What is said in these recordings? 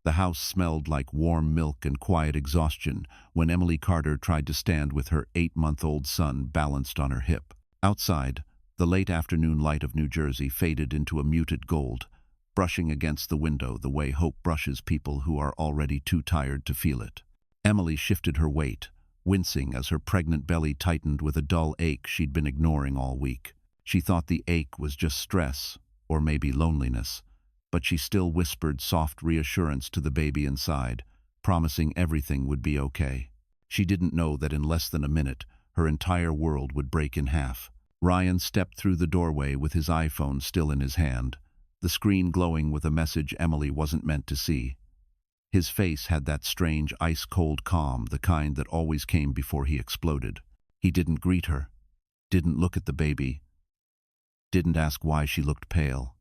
The house smelled like warm milk and quiet exhaustion when Emily Carter tried to stand with her 8-month-old son balanced on her hip. Outside, the late afternoon light of New Jersey faded into a muted gold, brushing against the window the way hope brushes people who are already too tired to feel it. Emily shifted her weight, wincing as her pregnant belly tightened with a dull ache she'd been ignoring all week. She thought the ache was just stress, or maybe loneliness, but she still whispered soft reassurance to the baby inside, promising everything would be okay. She didn't know that in less than a minute, her entire world would break in half. Ryan stepped through the doorway with his iPhone still in his hand, the screen glowing with a message Emily wasn't meant to see. His face had that strange ice-cold calm, the kind that always came before he exploded. He didn't greet her, didn't look at the baby, didn't ask why she looked pale.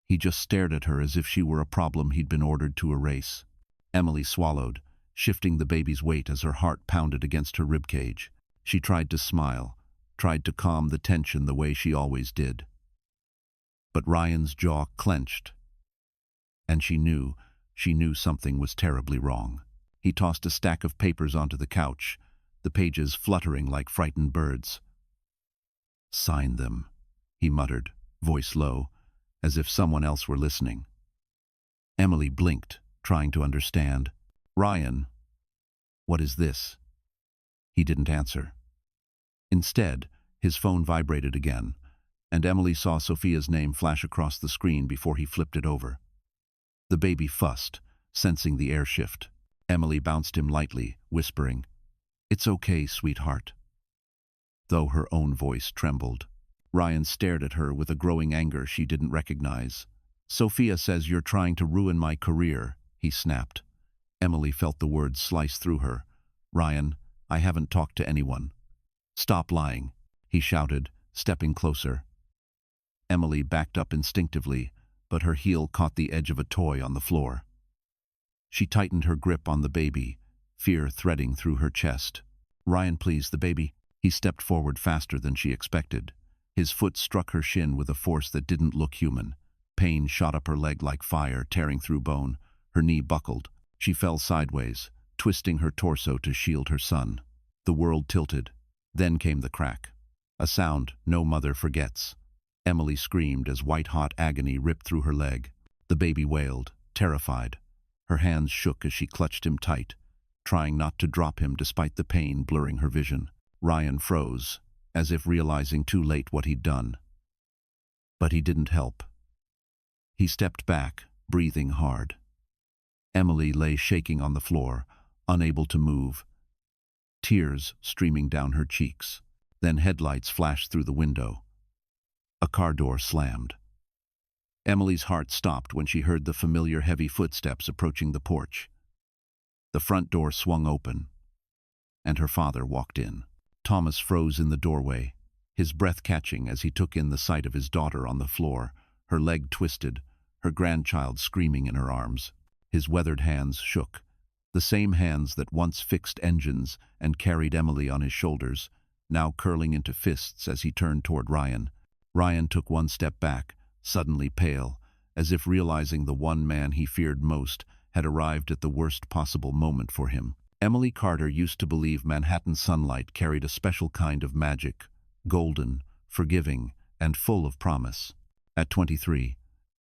He just stared at her as if she were a problem he'd been ordered to erase. Emily swallowed, shifting the baby's weight as her heart pounded against her ribcage. She tried to smile, tried to calm the tension the way she always did. But Ryan's jaw clenched, and she knew something was terribly wrong. He tossed a stack of papers onto the couch, the pages fluttering like frightened birds. "Sign them," he muttered, voice low, as if someone else were listening. Emily blinked, trying to understand. "Ryan, what is this?" He didn't answer. Instead, his phone vibrated again, and Emily saw Sophia's name flash across the screen before he flipped it over. The baby fussed, sensing the air shift. Emily bounced him lightly, whispering, "It's okay, sweetheart," though her own voice trembled. Ryan stared at her with a growing anger she didn't recognize. "Sophia says you're trying to ruin my career," he snapped. Emily felt the words slice through her. "Ryan, I haven't talked to anyone." "Stop lying," he shouted, stepping closer. Emily backed up instinctively, but her heel caught the edge of a toy on the floor. She tightened her grip on the baby, fear threading through her chest. "Ryan, please, the baby." He stepped forward faster than she expected. His foot struck her shin with a force that didn't look human. Pain shot up her leg like fire, tearing through bone. Her knee buckled. She fell sideways, twisting her torso to shield her son. The world tilted. Then came the crack. A sound no mother forgets. Emily screamed as white-hot agony ripped through her leg. The baby wailed, terrified. Her hands shook as she clutched him tight, trying not to drop him despite the pain blurring her vision. Ryan froze, as if realizing too late what he'd done. But he didn't help. He stepped back, breathing hard. Emily lay shaking on the floor, unable to move, tears streaming down her cheeks. Then headlights flashed through the window. A car door slammed. Emily's heart stopped when she heard the familiar heavy footsteps approaching the porch. The front door swung open, and her father walked in. Thomas froze in the doorway, his breath catching as he took in the sight of his daughter on the floor, her leg twisted, her grandchild screaming in her arms. His weathered hands shook, the same hands that once fixed engines and carried Emily on his shoulders, now curling into fists as he turned toward Ryan. Ryan took one step back, suddenly pale, as if realizing the one man he feared most had arrived at the worst possible moment for him. Emily Carter used to believe Manhattan sunlight carried a special kind of magic, golden, forgiving, and full of promise. At 23,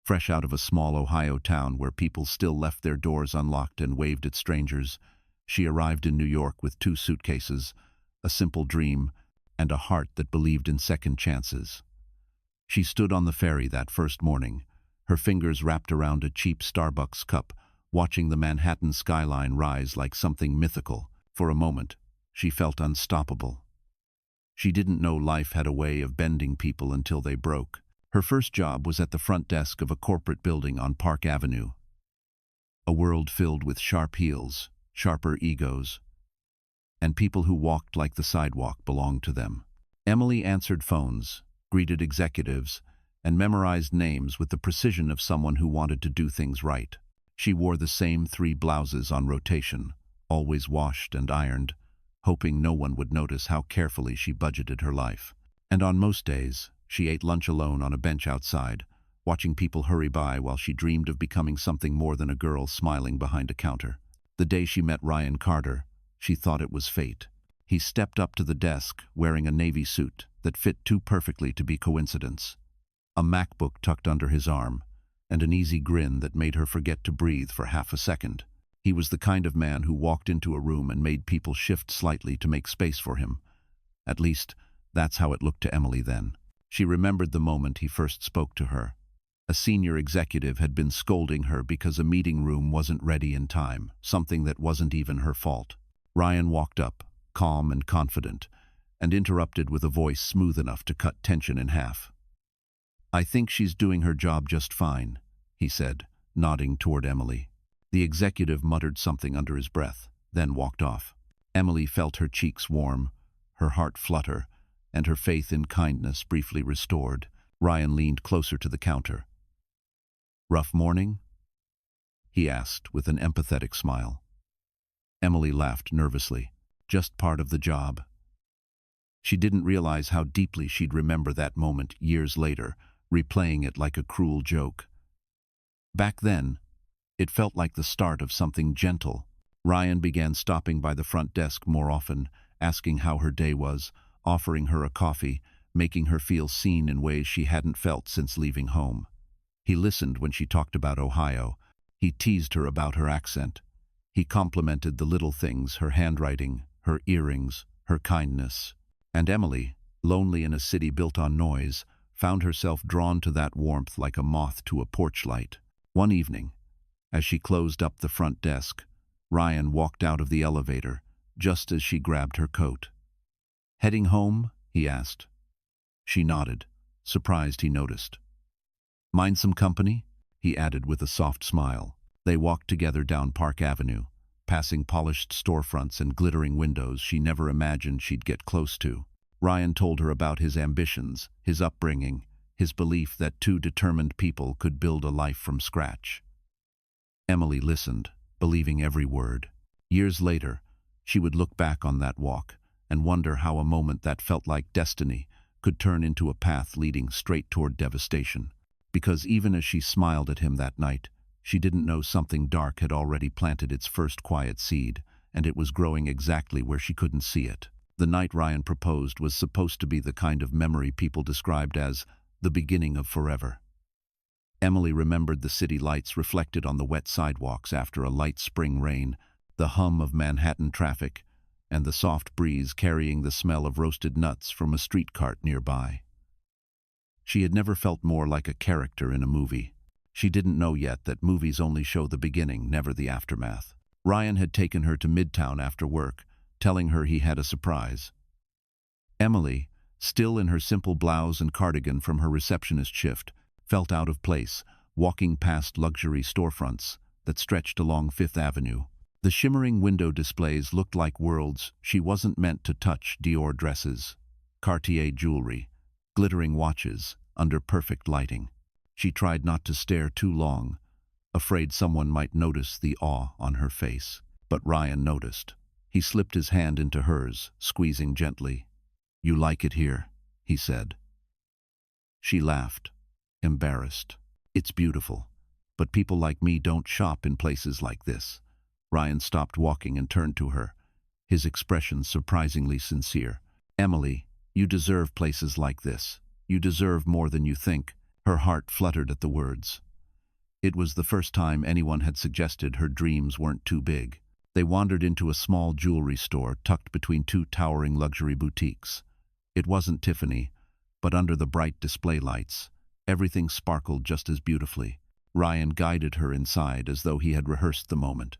fresh out of a small Ohio town where people still left their doors unlocked and waved at strangers, she arrived in New York with 2 suitcases, a simple dream, and a heart that believed in second chances. She stood on the ferry that first morning, her fingers wrapped around a cheap Starbucks cup, watching the Manhattan skyline rise like something mythical. For a moment, she felt unstoppable. She didn't know life had a way of bending people until they broke. Her first job was at the front desk of a corporate building on Park Avenue. A world filled with sharp heels, sharper egos, and people who walked like the sidewalk belonged to them. Emily answered phones, greeted executives, and memorized names with the precision of someone who wanted to do things right. She wore the same 3 blouses on rotation, always washed and ironed, hoping no one would notice how carefully she budgeted her life. And on most days, she ate lunch alone on a bench outside, watching people hurry by while she dreamed of becoming something more than a girl smiling behind a counter. The day she met Ryan Carter, she thought it was fate. He stepped up to the desk wearing a navy suit that fit too perfectly to be coincidence, a MacBook tucked under his arm, and an easy grin that made her forget to breathe for half a second. He was the kind of man who walked into a room and made people shift slightly to make space for him. At least, that's how it looked to Emily then. She remembered the moment he first spoke to her. A senior executive had been scolding her because a meeting room wasn't ready in time, something that wasn't even her fault. Ryan walked up, calm and confident, and interrupted with a voice smooth enough to cut tension in half. "I think she's doing her job just fine," he said, nodding toward Emily. The executive muttered something under his breath, then walked off. Emily felt her cheeks warm, her heart flutter, and her faith in kindness briefly restored. Ryan leaned closer to the counter. "Rough morning?" he asked with an empathetic smile. Emily laughed nervously. "Just part of the job." She didn't realize how deeply she'd remember that moment years later, replaying it like a cruel joke. Back then, it felt like the start of something gentle. Ryan began stopping by the front desk more often, asking how her day was, offering her a coffee, making her feel seen in ways she hadn't felt since leaving home. He listened when she talked about Ohio. He teased her about her accent. He complimented the little things, her handwriting, her earrings, her kindness. And Emily, lonely in a city built on noise, found herself drawn to that warmth like a moth to a porch light. One evening, as she closed up the front desk, Ryan walked out of the elevator, just as she grabbed her coat. "Heading home?" he asked. She nodded, surprised he noticed. "Mind some company?" he added with a soft smile. They walked together down Park Avenue, passing polished storefronts and glittering windows she never imagined she'd get close to. Ryan told her about his ambitions, his upbringing, his belief that two determined people could build a life from scratch. Emily listened, believing every word. Years later, she would look back on that walk and wonder how a moment that felt like destiny could turn into a path leading straight toward devastation. Because even as she smiled at him that night, she didn't know something dark had already planted its first quiet seed, and it was growing exactly where she couldn't see it. The night Ryan proposed was supposed to be the kind of memory people described as the beginning of forever. Emily remembered the city lights reflected on the wet sidewalks after a light spring rain, the hum of Manhattan traffic, and the soft breeze carrying the smell of roasted nuts from a street cart nearby. She had never felt more like a character in a movie. She didn't know yet that movies only show the beginning, never the aftermath. Ryan had taken her to Midtown after work, telling her he had a surprise. Emily, still in her simple blouse and cardigan from her receptionist shift, felt out of place, walking past luxury storefronts that stretched along Fifth Avenue. The shimmering window displays looked like worlds she wasn't meant to touch. Dior dresses, Cartier jewelry, glittering watches under perfect lighting. She tried not to stare too long, afraid someone might notice the awe on her face. But Ryan noticed. He slipped his hand into hers, squeezing gently. "You like it here," he said. She laughed, embarrassed. "It's beautiful, but people like me don't shop in places like this." Ryan stopped walking and turned to her, his expression surprisingly sincere. "Emily, you deserve places like this. You deserve more than you think." Her heart fluttered at the words. It was the first time anyone had suggested her dreams weren't too big. They wandered into a small jewelry store tucked between two towering luxury boutiques. It wasn't Tiffany, but under the bright display lights, everything sparkled just as beautifully. Ryan guided her inside as though he had rehearsed the moment.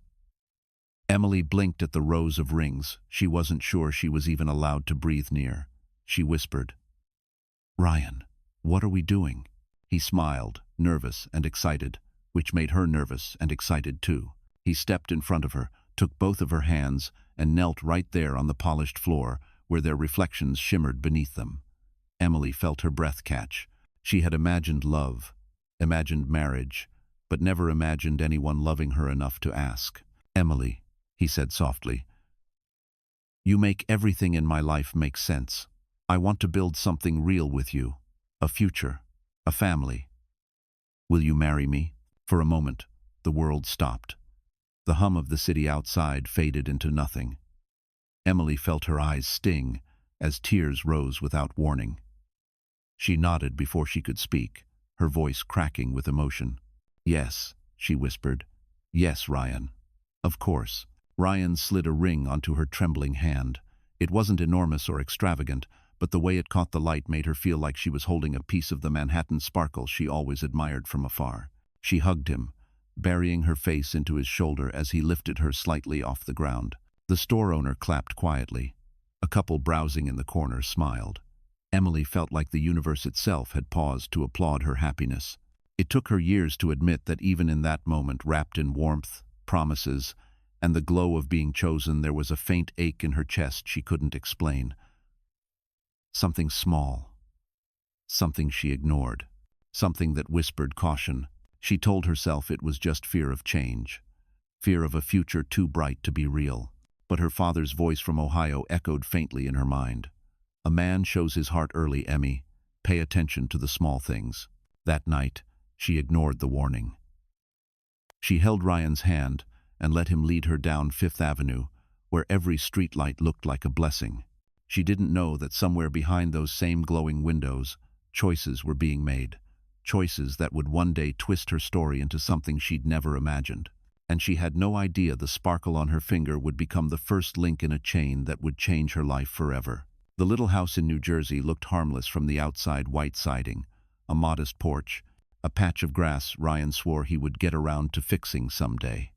Emily blinked at the rows of rings. She wasn't sure she was even allowed to breathe near. She whispered, "Ryan, what are we doing?" He smiled, nervous and excited, which made her nervous and excited too. He stepped in front of her, took both of her hands, and knelt right there on the polished floor, where their reflections shimmered beneath them. Emily felt her breath catch. She had imagined love, imagined marriage, but never imagined anyone loving her enough to ask. "Emily," he said softly, "you make everything in my life make sense. I want to build something real with you, a future, a family." Will you marry me? For a moment, the world stopped. The hum of the city outside faded into nothing. Emily felt her eyes sting as tears rose without warning. She nodded before she could speak, her voice cracking with emotion. Yes, she whispered. Yes, Ryan. Of course. Ryan slid a ring onto her trembling hand. It wasn't enormous or extravagant, but the way it caught the light made her feel like she was holding a piece of the Manhattan sparkle she always admired from afar. She hugged him, burying her face into his shoulder as he lifted her slightly off the ground. The store owner clapped quietly. A couple browsing in the corner smiled. Emily felt like the universe itself had paused to applaud her happiness. It took her years to admit that even in that moment, wrapped in warmth, promises, and the glow of being chosen, there was a faint ache in her chest she couldn't explain. Something small. Something she ignored. Something that whispered caution. She told herself it was just fear of change. Fear of a future too bright to be real. But her father's voice from Ohio echoed faintly in her mind. A man shows his heart early, Emmy. Pay attention to the small things. That night, she ignored the warning. She held Ryan's hand and let him lead her down Fifth Avenue, where every streetlight looked like a blessing. She didn't know that somewhere behind those same glowing windows, choices were being made. Choices that would one day twist her story into something she'd never imagined. And she had no idea the sparkle on her finger would become the first link in a chain that would change her life forever. The little house in New Jersey looked harmless from the outside white siding, a modest porch, a patch of grass Ryan swore he would get around to fixing someday.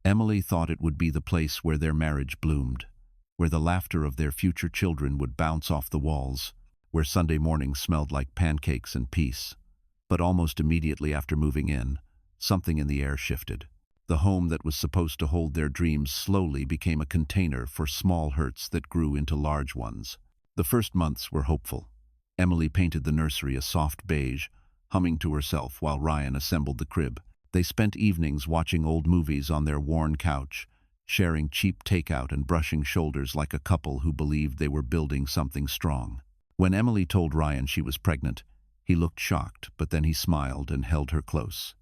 Emily thought it would be the place where their marriage bloomed, where the laughter of their future children would bounce off the walls, where Sunday mornings smelled like pancakes and peace. But almost immediately after moving in, something in the air shifted. The home that was supposed to hold their dreams slowly became a container for small hurts that grew into large ones. The first months were hopeful. Emily painted the nursery a soft beige, humming to herself while Ryan assembled the crib. They spent evenings watching old movies on their worn couch, sharing cheap takeout and brushing shoulders like a couple who believed they were building something strong. When Emily told Ryan she was pregnant, he looked shocked, but then he smiled and held her close.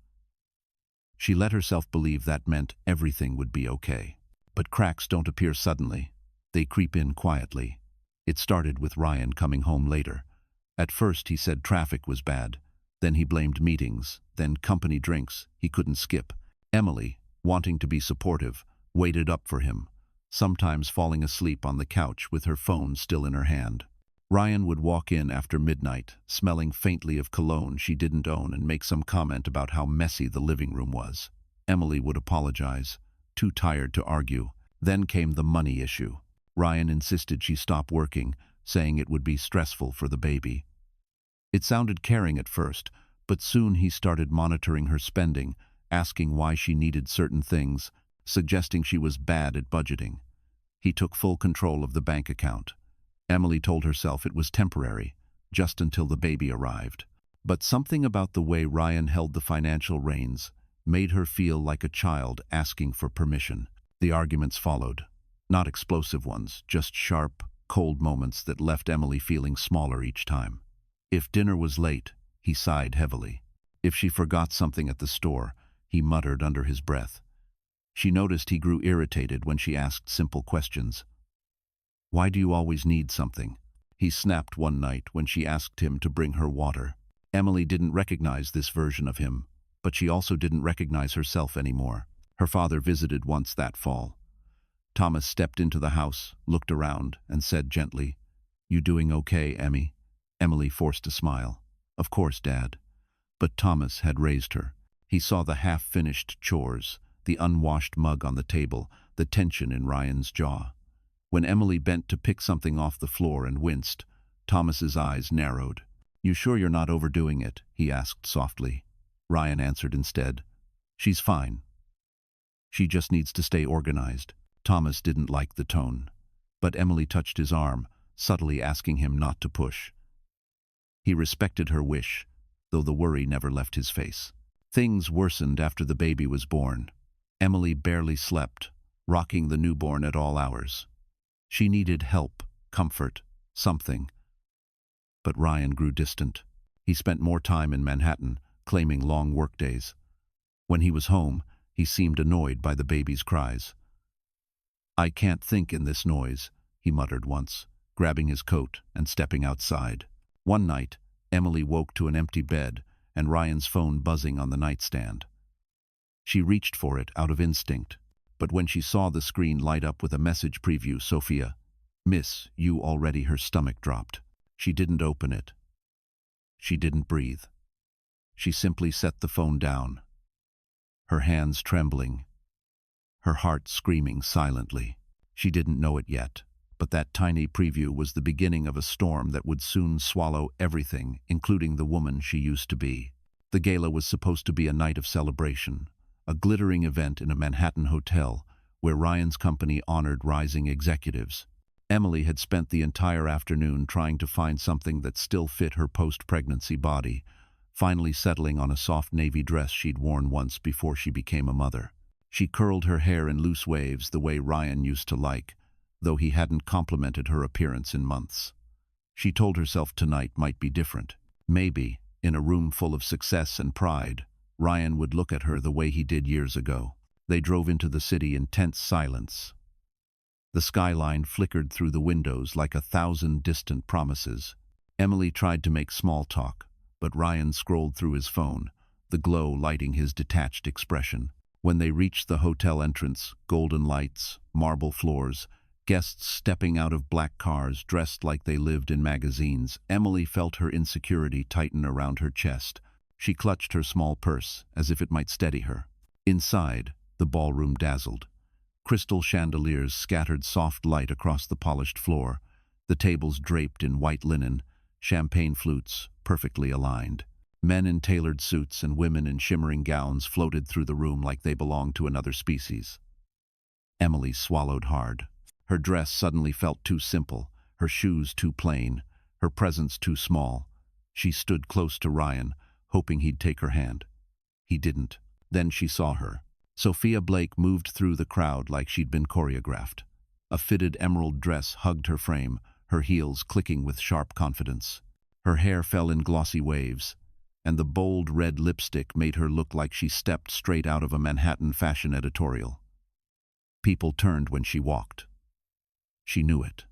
She let herself believe that meant everything would be okay. But cracks don't appear suddenly. They creep in quietly. It started with Ryan coming home later. At first he said traffic was bad. Then he blamed meetings, then company drinks he couldn't skip. Emily, wanting to be supportive, waited up for him, sometimes falling asleep on the couch with her phone still in her hand. Ryan would walk in after midnight, smelling faintly of cologne she didn't own, and make some comment about how messy the living room was. Emily would apologize, too tired to argue. Then came the money issue. Ryan insisted she stop working, saying it would be stressful for the baby. It sounded caring at first, but soon he started monitoring her spending, asking why she needed certain things, suggesting she was bad at budgeting. He took full control of the bank account. Emily told herself it was temporary, just until the baby arrived. But something about the way Ryan held the financial reins made her feel like a child asking for permission. The arguments followed. Not explosive ones, just sharp, cold moments that left Emily feeling smaller each time. If dinner was late, he sighed heavily. If she forgot something at the store, he muttered under his breath. She noticed he grew irritated when she asked simple questions. "Why do you always need something?" He snapped one night when she asked him to bring her water. Emily didn't recognize this version of him, but she also didn't recognize herself anymore. Her father visited once that fall. Thomas stepped into the house, looked around, and said gently, "You doing okay, Emmy?" Emily forced a smile. "Of course, Dad." But Thomas had raised her. He saw the half-finished chores, the unwashed mug on the table, the tension in Ryan's jaw. When Emily bent to pick something off the floor and winced, Thomas's eyes narrowed. "You sure you're not overdoing it?" he asked softly. Ryan answered instead, "She's fine. She just needs to stay organized." Thomas didn't like the tone, but Emily touched his arm, subtly asking him not to push. He respected her wish, though the worry never left his face. Things worsened after the baby was born. Emily barely slept, rocking the newborn at all hours. She needed help, comfort, something. But Ryan grew distant. He spent more time in Manhattan, claiming long workdays. When he was home, he seemed annoyed by the baby's cries. "I can't think in this noise," he muttered once, grabbing his coat and stepping outside. One night, Emily woke to an empty bed and Ryan's phone buzzing on the nightstand. She reached for it out of instinct, but when she saw the screen light up with a message preview, "Sophia, miss you already," her stomach dropped. She didn't open it. She didn't breathe. She simply set the phone down, her hands trembling, her heart screaming silently. She didn't know it yet, but that tiny preview was the beginning of a storm that would soon swallow everything, including the woman she used to be. The gala was supposed to be a night of celebration, a glittering event in a Manhattan hotel where Ryan's company honored rising executives. Emily had spent the entire afternoon trying to find something that still fit her post-pregnancy body, finally settling on a soft navy dress she'd worn once before she became a mother. She curled her hair in loose waves the way Ryan used to like, though he hadn't complimented her appearance in months. She told herself tonight might be different. Maybe, in a room full of success and pride, Ryan would look at her the way he did years ago. They drove into the city in tense silence. The skyline flickered through the windows like 1,000 distant promises. Emily tried to make small talk, but Ryan scrolled through his phone, the glow lighting his detached expression. When they reached the hotel entrance, golden lights, marble floors, guests stepping out of black cars dressed like they lived in magazines, Emily felt her insecurity tighten around her chest. She clutched her small purse as if it might steady her. Inside, the ballroom dazzled. Crystal chandeliers scattered soft light across the polished floor, the tables draped in white linen, champagne flutes perfectly aligned. Men in tailored suits and women in shimmering gowns floated through the room like they belonged to another species. Emily swallowed hard. Her dress suddenly felt too simple, her shoes too plain, her presence too small. She stood close to Ryan, hoping he'd take her hand. He didn't. Then she saw her. Sophia Blake moved through the crowd like she'd been choreographed. A fitted emerald dress hugged her frame, her heels clicking with sharp confidence. Her hair fell in glossy waves, and the bold red lipstick made her look like she stepped straight out of a Manhattan fashion editorial. People turned when she walked. She knew it.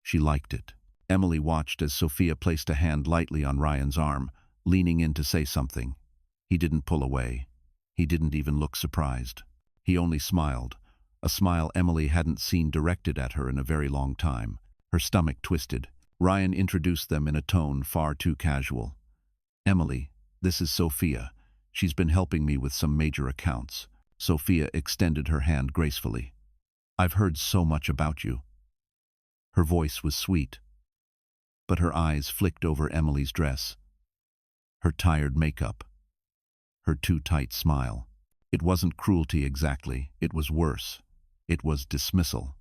She liked it. Emily watched as Sophia placed a hand lightly on Ryan's arm, leaning in to say something. He didn't pull away. He didn't even look surprised. He only smiled, a smile Emily hadn't seen directed at her in a very long time. Her stomach twisted. Ryan introduced them in a tone far too casual. "Emily, this is Sophia. She's been helping me with some major accounts." Sophia extended her hand gracefully. "I've heard so much about you." Her voice was sweet, but her eyes flicked over Emily's dress, her tired makeup, her too tight smile. It wasn't cruelty exactly, it was worse. It was dismissal.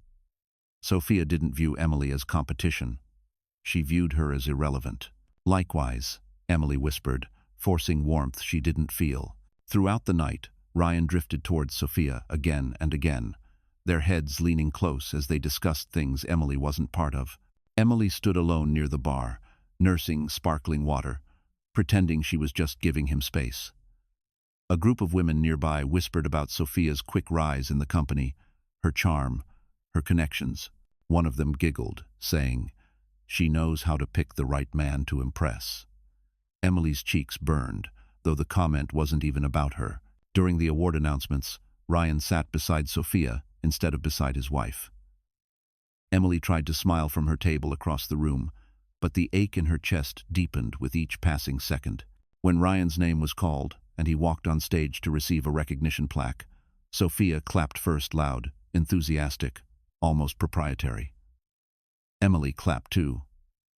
Sophia didn't view Emily as competition. She viewed her as irrelevant. "Likewise," Emily whispered, forcing warmth she didn't feel. Throughout the night, Ryan drifted towards Sophia again and again, their heads leaning close as they discussed things Emily wasn't part of. Emily stood alone near the bar, nursing sparkling water, pretending she was just giving him space. A group of women nearby whispered about Sophia's quick rise in the company, her charm, her connections. One of them giggled, saying, "She knows how to pick the right man to impress." Emily's cheeks burned, though the comment wasn't even about her. During the award announcements, Ryan sat beside Sophia instead of beside his wife. Emily tried to smile from her table across the room, but the ache in her chest deepened with each passing second. When Ryan's name was called, and he walked on stage to receive a recognition plaque, Sophia clapped first loud, enthusiastic, almost proprietary. Emily clapped too,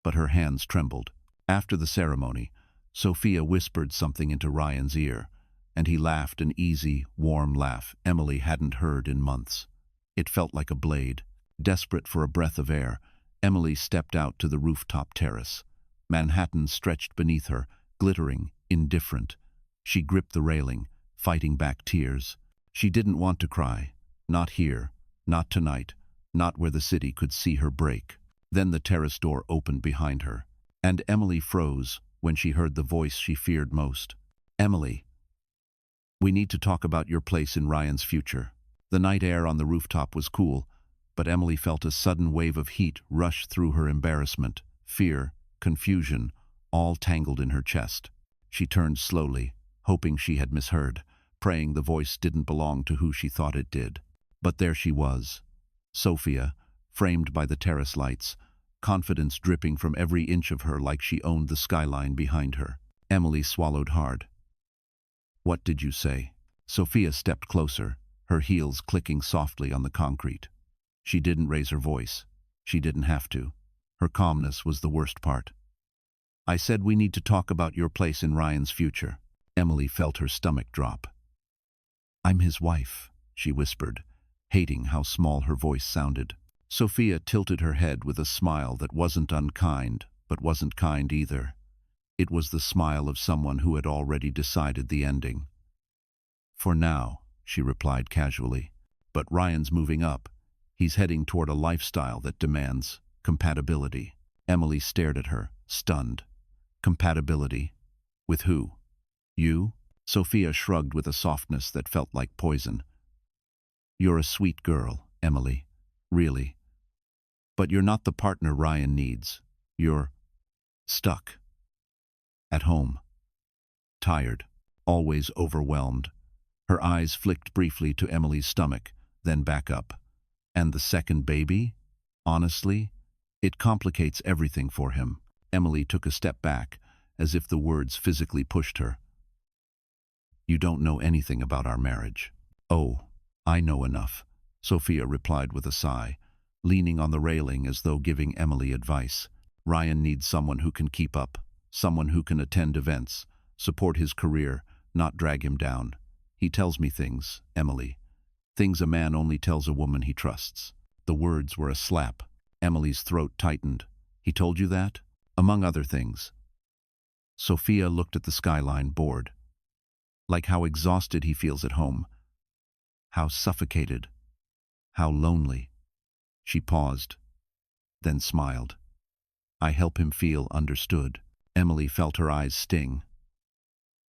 but her hands trembled. After the ceremony, Sophia whispered something into Ryan's ear, and he laughed an easy, warm laugh Emily hadn't heard in months. It felt like a blade. Desperate for a breath of air, Emily stepped out to the rooftop terrace. Manhattan stretched beneath her, glittering, indifferent. She gripped the railing, fighting back tears. She didn't want to cry. Not here, not tonight, not where the city could see her break. Then the terrace door opened behind her, and Emily froze when she heard the voice she feared most. Emily, we need to talk about your place in Ryan's future. The night air on the rooftop was cool, but Emily felt a sudden wave of heat rush through her embarrassment, fear, confusion, all tangled in her chest. She turned slowly, hoping she had misheard, praying the voice didn't belong to who she thought it did. But there she was, Sophia, framed by the terrace lights, confidence dripping from every inch of her like she owned the skyline behind her. Emily swallowed hard. What did you say? Sophia stepped closer, her heels clicking softly on the concrete. She didn't raise her voice. She didn't have to. Her calmness was the worst part. I said we need to talk about your place in Ryan's future. Emily felt her stomach drop. I'm his wife, she whispered, hating how small her voice sounded. Sophia tilted her head with a smile that wasn't unkind, but wasn't kind either. It was the smile of someone who had already decided the ending. For now, she replied casually, but Ryan's moving up. He's heading toward a lifestyle that demands compatibility. Emily stared at her, stunned. Compatibility? With who? You? Sophia shrugged with a softness that felt like poison. You're a sweet girl, Emily. Really. But you're not the partner Ryan needs. You're stuck. At home. Tired. Always overwhelmed. Her eyes flicked briefly to Emily's stomach, then back up. And the second baby? Honestly, it complicates everything for him. Emily took a step back, as if the words physically pushed her. You don't know anything about our marriage. Oh, I know enough, Sophia replied with a sigh, leaning on the railing as though giving Emily advice. Ryan needs someone who can keep up, someone who can attend events, support his career, not drag him down. He tells me things, Emily. Things a man only tells a woman he trusts. The words were a slap. Emily's throat tightened. He told you that? Among other things. Sophia looked at the skyline, bored. Like how exhausted he feels at home. How suffocated. How lonely. She paused, then smiled. I help him feel understood. Emily felt her eyes sting.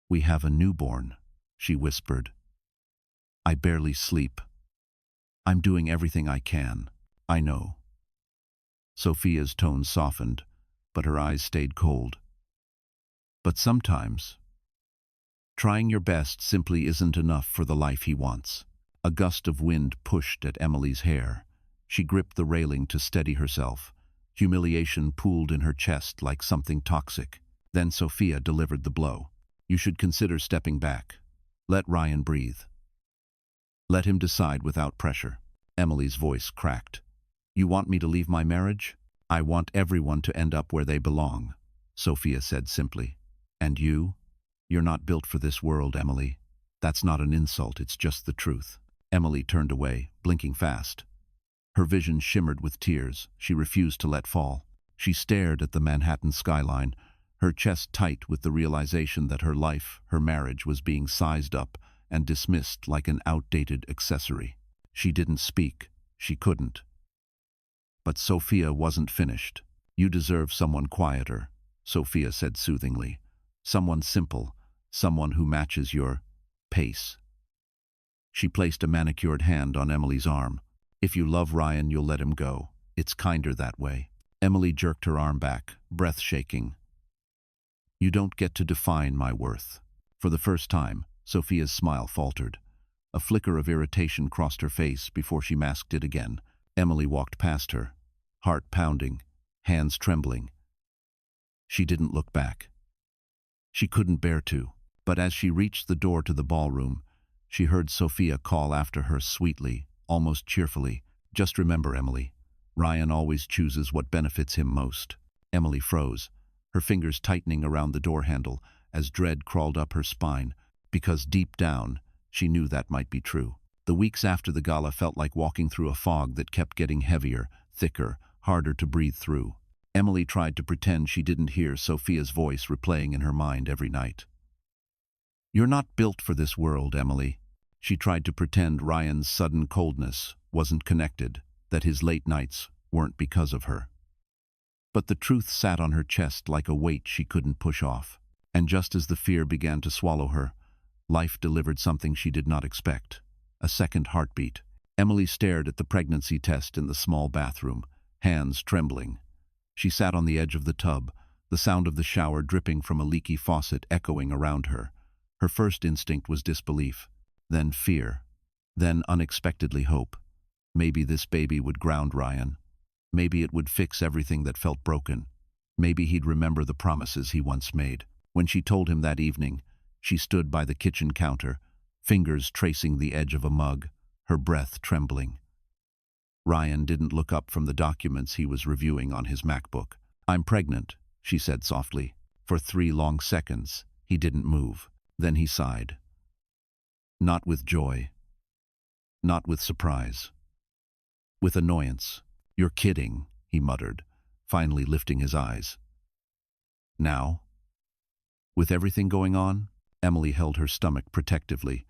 We have a newborn, she whispered. I barely sleep. I'm doing everything I can. I know. Sophia's tone softened, but her eyes stayed cold. But sometimes, trying your best simply isn't enough for the life he wants. A gust of wind pushed at Emily's hair. She gripped the railing to steady herself. Humiliation pooled in her chest like something toxic. Then Sophia delivered the blow. You should consider stepping back. Let Ryan breathe. Let him decide without pressure. Emily's voice cracked. You want me to leave my marriage? I want everyone to end up where they belong, Sophia said simply. And you? You're not built for this world, Emily. That's not an insult, it's just the truth. Emily turned away, blinking fast. Her vision shimmered with tears she refused to let fall. She stared at the Manhattan skyline, her chest tight with the realization that her life, her marriage, was being sized up and dismissed like an outdated accessory. She didn't speak. She couldn't. But Sophia wasn't finished. You deserve someone quieter, Sophia said soothingly. Someone simple, someone who matches your pace. She placed a manicured hand on Emily's arm. If you love Ryan, you'll let him go. It's kinder that way. Emily jerked her arm back, breath shaking. You don't get to define my worth. For the first time, Sophia's smile faltered. A flicker of irritation crossed her face before she masked it again. Emily walked past her, heart pounding, hands trembling. She didn't look back. She couldn't bear to, but as she reached the door to the ballroom, she heard Sophia call after her sweetly, almost cheerfully. Just remember, Emily, Ryan always chooses what benefits him most. Emily froze, her fingers tightening around the door handle as dread crawled up her spine, because deep down, she knew that might be true. The weeks after the gala felt like walking through a fog that kept getting heavier, thicker, harder to breathe through. Emily tried to pretend she didn't hear Sophia's voice replaying in her mind every night. You're not built for this world, Emily. She tried to pretend Ryan's sudden coldness wasn't connected, that his late nights weren't because of her. But the truth sat on her chest like a weight she couldn't push off. And just as the fear began to swallow her, life delivered something she did not expect. A second heartbeat. Emily stared at the pregnancy test in the small bathroom, hands trembling. She sat on the edge of the tub, the sound of the shower dripping from a leaky faucet echoing around her. Her first instinct was disbelief, then fear, then unexpectedly hope. Maybe this baby would ground Ryan. Maybe it would fix everything that felt broken. Maybe he'd remember the promises he once made. When she told him that evening, she stood by the kitchen counter, fingers tracing the edge of a mug, her breath trembling. Ryan didn't look up from the documents he was reviewing on his MacBook. "I'm pregnant," she said softly. For 3 long seconds, he didn't move. Then he sighed. Not with joy. Not with surprise. With annoyance. "You're kidding," he muttered, finally lifting his eyes. "Now?" "With everything going on?" Emily held her stomach protectively.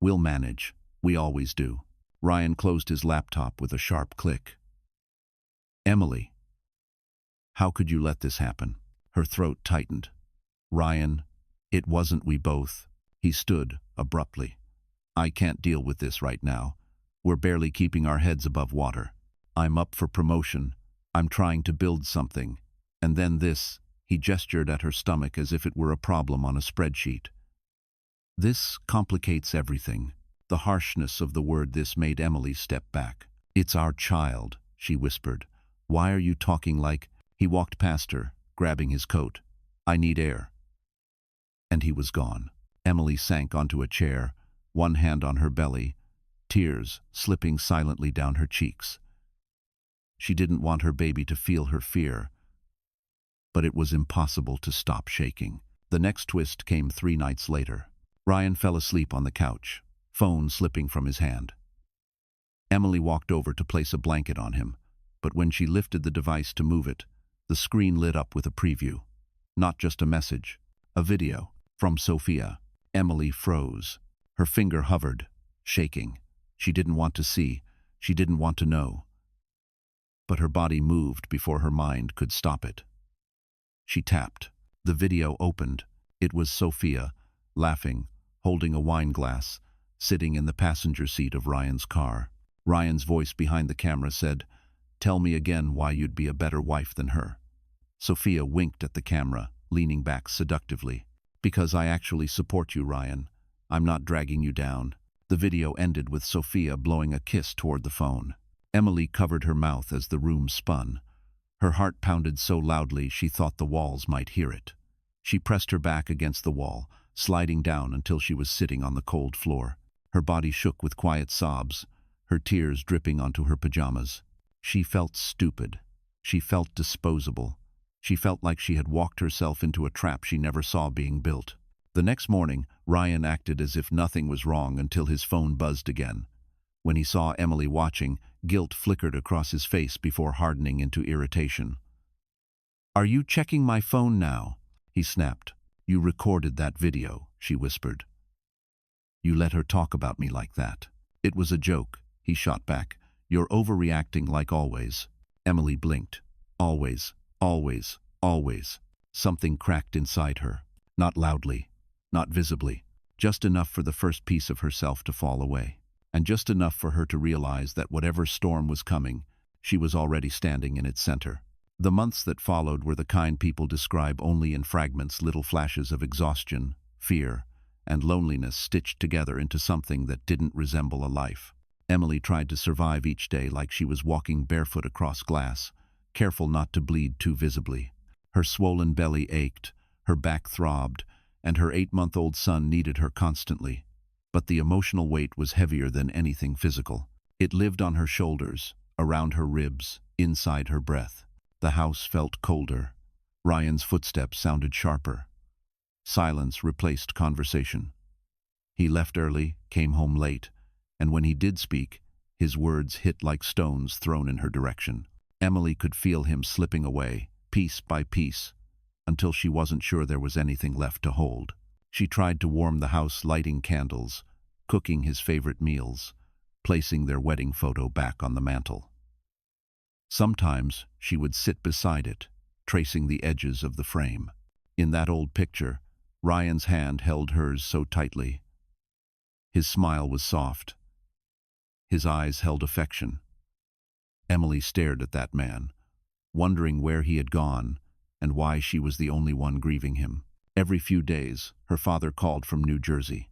"We'll manage. We always do." Ryan closed his laptop with a sharp click. "Emily, how could you let this happen?" Her throat tightened. "Ryan, it wasn't we both." He stood abruptly. "I can't deal with this right now. We're barely keeping our heads above water. I'm up for promotion. I'm trying to build something. And then this." He gestured at her stomach as if it were a problem on a spreadsheet. "This complicates everything." The harshness of the word "this" made Emily step back. "It's our child," she whispered. "Why are you talking like—" He walked past her, grabbing his coat. "I need air." And he was gone. Emily sank onto a chair, one hand on her belly, tears slipping silently down her cheeks. She didn't want her baby to feel her fear, but it was impossible to stop shaking. The next twist came 3 nights later. Ryan fell asleep on the couch, phone slipping from his hand. Emily walked over to place a blanket on him, but when she lifted the device to move it, the screen lit up with a preview. Not just a message, a video from Sophia. Emily froze. Her finger hovered, shaking. She didn't want to see. She didn't want to know. But her body moved before her mind could stop it. She tapped. The video opened. It was Sophia, laughing, holding a wine glass, sitting in the passenger seat of Ryan's car. Ryan's voice behind the camera said, "Tell me again why you'd be a better wife than her." Sophia winked at the camera, leaning back seductively. "Because I actually support you, Ryan. I'm not dragging you down." The video ended with Sophia blowing a kiss toward the phone. Emily covered her mouth as the room spun. Her heart pounded so loudly she thought the walls might hear it. She pressed her back against the wall, sliding down until she was sitting on the cold floor. Her body shook with quiet sobs, her tears dripping onto her pajamas. She felt stupid. She felt disposable. She felt like she had walked herself into a trap she never saw being built. The next morning, Ryan acted as if nothing was wrong until his phone buzzed again. When he saw Emily watching, guilt flickered across his face before hardening into irritation. "Are you checking my phone now?" he snapped. "You recorded that video," she whispered. "You let her talk about me like that." "It was a joke," he shot back. "You're overreacting like always." Emily blinked. Always, always, always. Something cracked inside her. Not loudly, not visibly, just enough for the first piece of herself to fall away. And just enough for her to realize that whatever storm was coming, she was already standing in its center. The months that followed were the kind people describe only in fragments, little flashes of exhaustion, fear, and loneliness stitched together into something that didn't resemble a life. Emily tried to survive each day like she was walking barefoot across glass, careful not to bleed too visibly. Her swollen belly ached, her back throbbed, and her 8-month-old son needed her constantly. But the emotional weight was heavier than anything physical. It lived on her shoulders, around her ribs, inside her breath. The house felt colder. Ryan's footsteps sounded sharper. Silence replaced conversation. He left early, came home late, and when he did speak, his words hit like stones thrown in her direction. Emily could feel him slipping away, piece by piece, until she wasn't sure there was anything left to hold. She tried to warm the house, lighting candles, cooking his favorite meals, placing their wedding photo back on the mantel. Sometimes she would sit beside it, tracing the edges of the frame. In that old picture, Ryan's hand held hers so tightly. His smile was soft. His eyes held affection. Emily stared at that man, wondering where he had gone and why she was the only one grieving him. Every few days, her father called from New Jersey.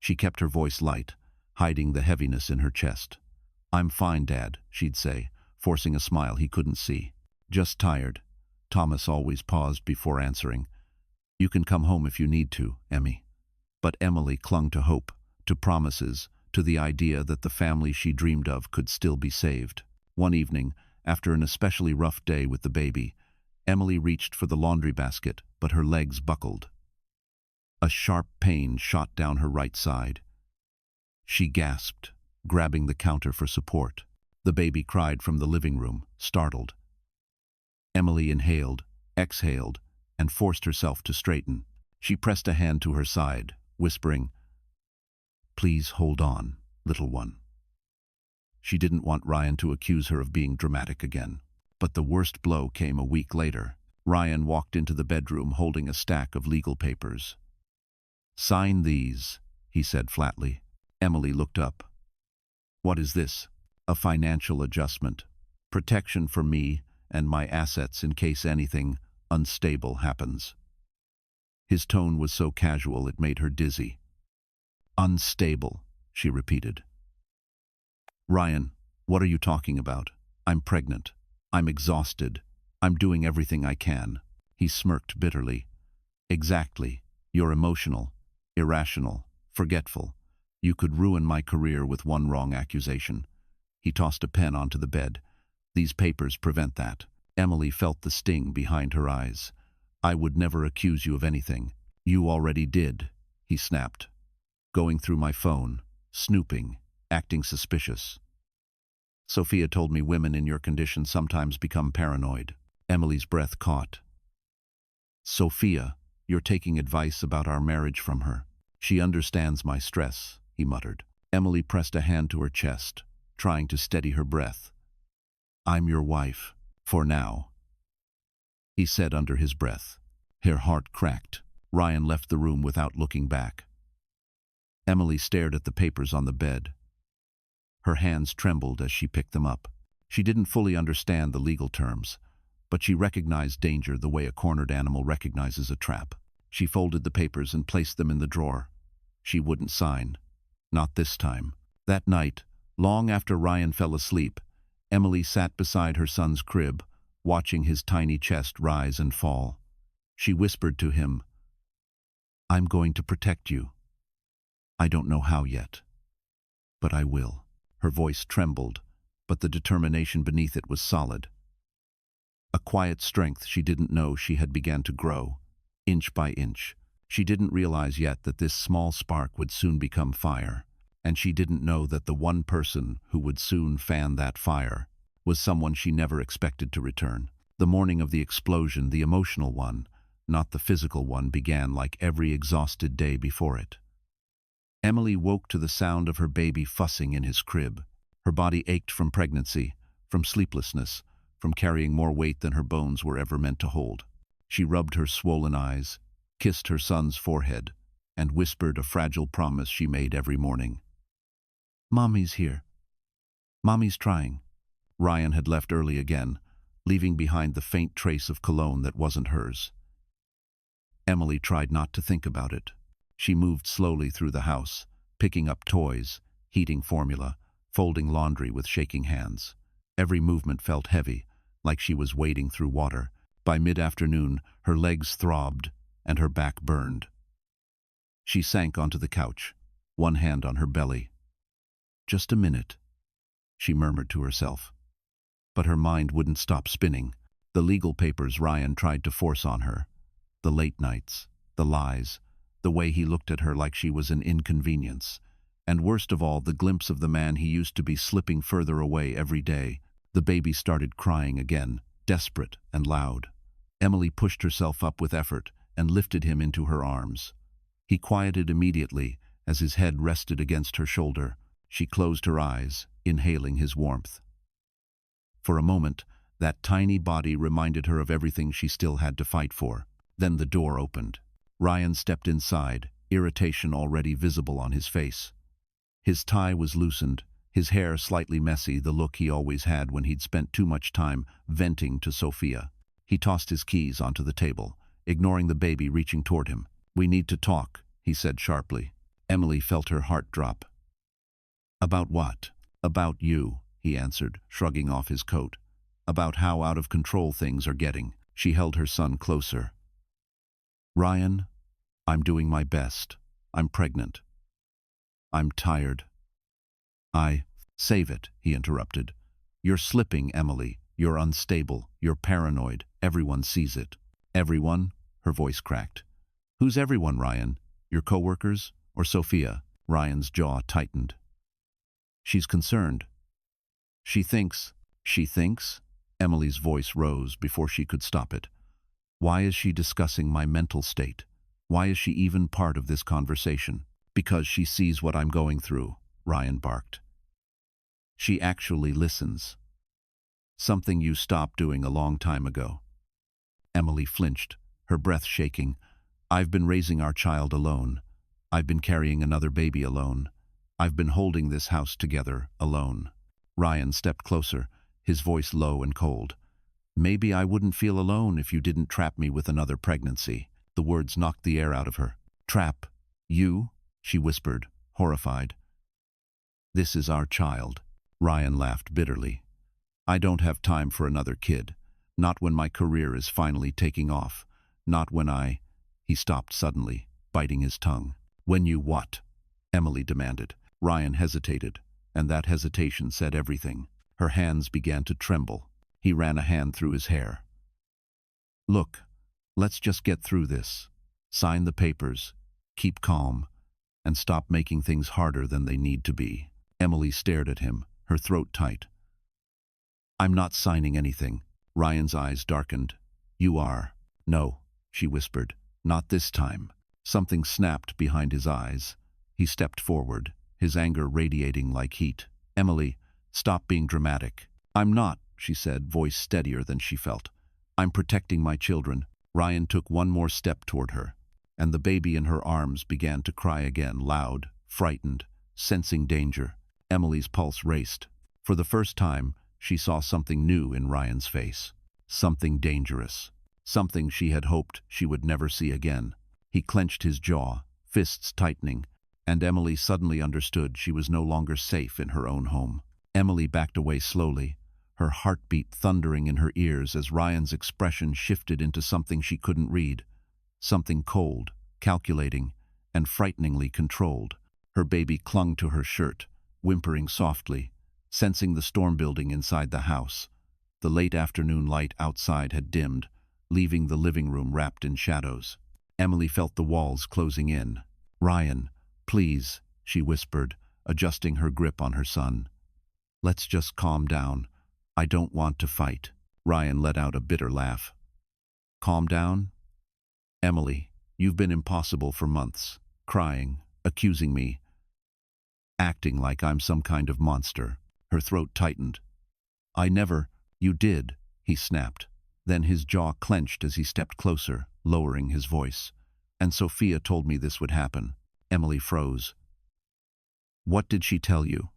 She kept her voice light, hiding the heaviness in her chest. "I'm fine, Dad," she'd say, forcing a smile he couldn't see. "Just tired." Thomas always paused before answering. "You can come home if you need to, Emmy." But Emily clung to hope, to promises, to the idea that the family she dreamed of could still be saved. One evening, after an especially rough day with the baby, Emily reached for the laundry basket, but her legs buckled. A sharp pain shot down her right side. She gasped, grabbing the counter for support. The baby cried from the living room, startled. Emily inhaled, exhaled, and forced herself to straighten. She pressed a hand to her side, whispering, "Please hold on, little one." She didn't want Ryan to accuse her of being dramatic again. But the worst blow came a week later. Ryan walked into the bedroom holding a stack of legal papers. "Sign these," he said flatly. Emily looked up. "What is this?" "A financial adjustment. Protection for me and my assets in case anything unstable happens." His tone was so casual it made her dizzy. "Unstable," she repeated. "Ryan, what are you talking about? I'm pregnant. I'm exhausted. I'm doing everything I can." He smirked bitterly. "Exactly. You're emotional, irrational, forgetful. You could ruin my career with one wrong accusation." He tossed a pen onto the bed. "These papers prevent that." Emily felt the sting behind her eyes. "I would never accuse you of anything." "You already did," he snapped. "Going through my phone, snooping, acting suspicious. Sophia told me women in your condition sometimes become paranoid." Emily's breath caught. "Sophia, you're taking advice about our marriage from her." "She understands my stress," he muttered. Emily pressed a hand to her chest, trying to steady her breath. "I'm your wife, for now," he said under his breath. Her heart cracked. Ryan left the room without looking back. Emily stared at the papers on the bed. Her hands trembled as she picked them up. She didn't fully understand the legal terms, but she recognized danger the way a cornered animal recognizes a trap. She folded the papers and placed them in the drawer. She wouldn't sign. Not this time. That night, long after Ryan fell asleep, Emily sat beside her son's crib, watching his tiny chest rise and fall. She whispered to him, "I'm going to protect you. I don't know how yet, but I will." Her voice trembled, but the determination beneath it was solid. A quiet strength she didn't know she had began to grow, inch by inch. She didn't realize yet that this small spark would soon become fire, and she didn't know that the one person who would soon fan that fire was someone she never expected to return. The morning of the explosion, the emotional one, not the physical one, began like every exhausted day before it. Emily woke to the sound of her baby fussing in his crib. Her body ached from pregnancy, from sleeplessness, from carrying more weight than her bones were ever meant to hold. She rubbed her swollen eyes, kissed her son's forehead, and whispered a fragile promise she made every morning. "Mommy's here. Mommy's trying." Ryan had left early again, leaving behind the faint trace of cologne that wasn't hers. Emily tried not to think about it. She moved slowly through the house, picking up toys, heating formula, folding laundry with shaking hands. Every movement felt heavy, like she was wading through water. By mid-afternoon, her legs throbbed and her back burned. She sank onto the couch, one hand on her belly. "Just a minute," she murmured to herself. But her mind wouldn't stop spinning. The legal papers Ryan tried to force on her. The late nights, the lies, the way he looked at her like she was an inconvenience. And worst of all, the glimpse of the man he used to be slipping further away every day. The baby started crying again, desperate and loud. Emily pushed herself up with effort and lifted him into her arms. He quieted immediately as his head rested against her shoulder. She closed her eyes, inhaling his warmth. For a moment, that tiny body reminded her of everything she still had to fight for. Then the door opened. Ryan stepped inside, irritation already visible on his face. His tie was loosened, his hair slightly messy, the look he always had when he'd spent too much time venting to Sophia. He tossed his keys onto the table, ignoring the baby reaching toward him. "We need to talk," he said sharply. Emily felt her heart drop. "About what?" "About you," he answered, shrugging off his coat. "About how out of control things are getting." She held her son closer. "Ryan, I'm doing my best. I'm pregnant. I'm tired. Save it," he interrupted. "You're slipping, Emily. You're unstable. You're paranoid. Everyone sees it." "Everyone?" Her voice cracked. "Who's everyone, Ryan? Your coworkers? Or Sophia?" Ryan's jaw tightened. "She's concerned. She thinks..." "She thinks?" Emily's voice rose before she could stop it. "Why is she discussing my mental state? Why is she even part of this conversation?" "Because she sees what I'm going through," Ryan barked. "She actually listens. Something you stopped doing a long time ago." Emily flinched, her breath shaking. "I've been raising our child alone. I've been carrying another baby alone. I've been holding this house together alone." Ryan stepped closer, his voice low and cold. "Maybe I wouldn't feel alone if you didn't trap me with another pregnancy." The words knocked the air out of her. "Trap? You?" she whispered, horrified. "This is our child." Ryan laughed bitterly. "I don't have time for another kid. Not when my career is finally taking off. Not when I..." He stopped suddenly, biting his tongue. "When you what?" Emily demanded. Ryan hesitated, and that hesitation said everything. Her hands began to tremble. He ran a hand through his hair. "Look, let's just get through this. Sign the papers, keep calm, and stop making things harder than they need to be." Emily stared at him, her throat tight. "I'm not signing anything." Ryan's eyes darkened. "You are." "No," she whispered. "Not this time." Something snapped behind his eyes. He stepped forward, his anger radiating like heat. "Emily, stop being dramatic." "I'm not," she said, voice steadier than she felt. "I'm protecting my children." Ryan took one more step toward her, and the baby in her arms began to cry again, loud, frightened, sensing danger. Emily's pulse raced. For the first time, she saw something new in Ryan's face. Something dangerous. Something she had hoped she would never see again. He clenched his jaw, fists tightening, and Emily suddenly understood she was no longer safe in her own home. Emily backed away slowly, her heartbeat thundering in her ears as Ryan's expression shifted into something she couldn't read. Something cold, calculating, and frighteningly controlled. Her baby clung to her shirt, whimpering softly, sensing the storm building inside the house. The late afternoon light outside had dimmed, leaving the living room wrapped in shadows. Emily felt the walls closing in. "Ryan, please," she whispered, adjusting her grip on her son. "Let's just calm down. I don't want to fight." Ryan let out a bitter laugh. "Calm down? Emily, you've been impossible for months, crying, accusing me, acting like I'm some kind of monster." Her throat tightened. "I never..." "You did," he snapped. Then his jaw clenched as he stepped closer, lowering his voice. "And Sophia told me this would happen." Emily froze. "What did she tell you?"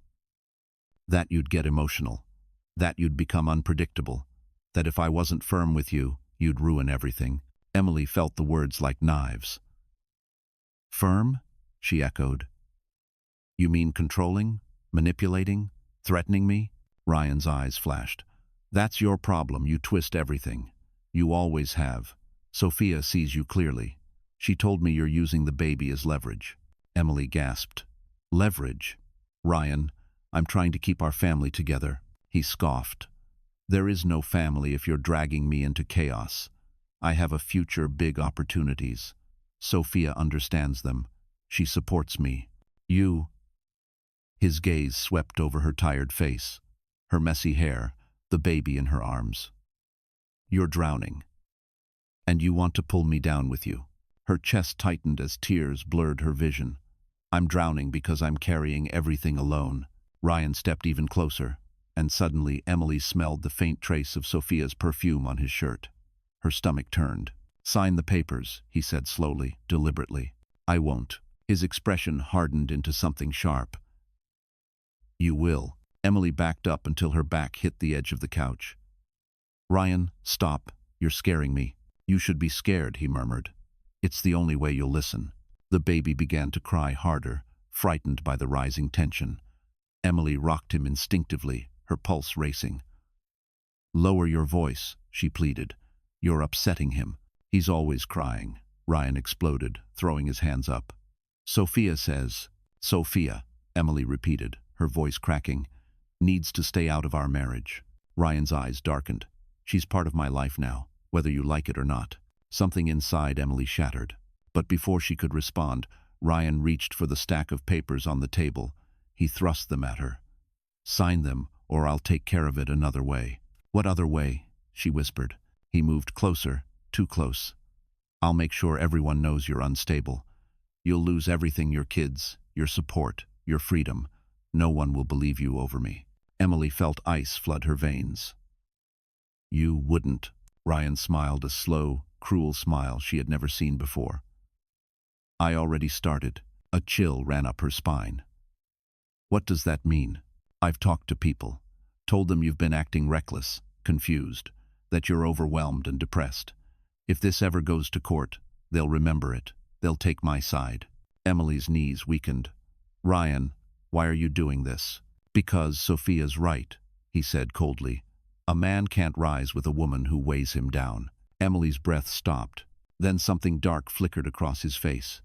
"That you'd get emotional. That you'd become unpredictable. That if I wasn't firm with you, you'd ruin everything." Emily felt the words like knives. "Firm?" she echoed. "You mean controlling? Manipulating? Threatening me?" Ryan's eyes flashed. "That's your problem. You twist everything. You always have. Sophia sees you clearly. She told me you're using the baby as leverage." Emily gasped. "Leverage? Ryan, I'm trying to keep our family together." He scoffed. "There is no family if you're dragging me into chaos. I have a future, big opportunities. Sophia understands them. She supports me. You..." His gaze swept over her tired face, her messy hair, the baby in her arms. "You're drowning. And you want to pull me down with you." Her chest tightened as tears blurred her vision. "I'm drowning because I'm carrying everything alone." Ryan stepped even closer, and suddenly Emily smelled the faint trace of Sophia's perfume on his shirt. Her stomach turned. "Sign the papers," he said slowly, deliberately. "I won't." His expression hardened into something sharp. "You will." Emily backed up until her back hit the edge of the couch. "Ryan, stop. You're scaring me." "You should be scared," he murmured. "It's the only way you'll listen." The baby began to cry harder, frightened by the rising tension. Emily rocked him instinctively, her pulse racing. "Lower your voice," she pleaded. "You're upsetting him." "He's always crying," Ryan exploded, throwing his hands up. "Sophia says." "Sophia," Emily repeated, her voice cracking, "needs to stay out of our marriage." Ryan's eyes darkened. "She's part of my life now, whether you like it or not." Something inside Emily shattered. But before she could respond, Ryan reached for the stack of papers on the table. He thrust them at her. "Sign them, or I'll take care of it another way." "What other way?" she whispered. He moved closer, too close. "I'll make sure everyone knows you're unstable. You'll lose everything, your kids, your support, your freedom. No one will believe you over me." Emily felt ice flood her veins. "You wouldn't." Ryan smiled, a slow, cruel smile she had never seen before. "I already started." A chill ran up her spine. "What does that mean?" "I've talked to people. Told them you've been acting reckless, confused, that you're overwhelmed and depressed. If this ever goes to court, they'll remember it. They'll take my side." Emily's knees weakened. "Ryan, why are you doing this?" "Because Sophia's right," he said coldly. "A man can't rise with a woman who weighs him down." Emily's breath stopped. Then something dark flickered across his face.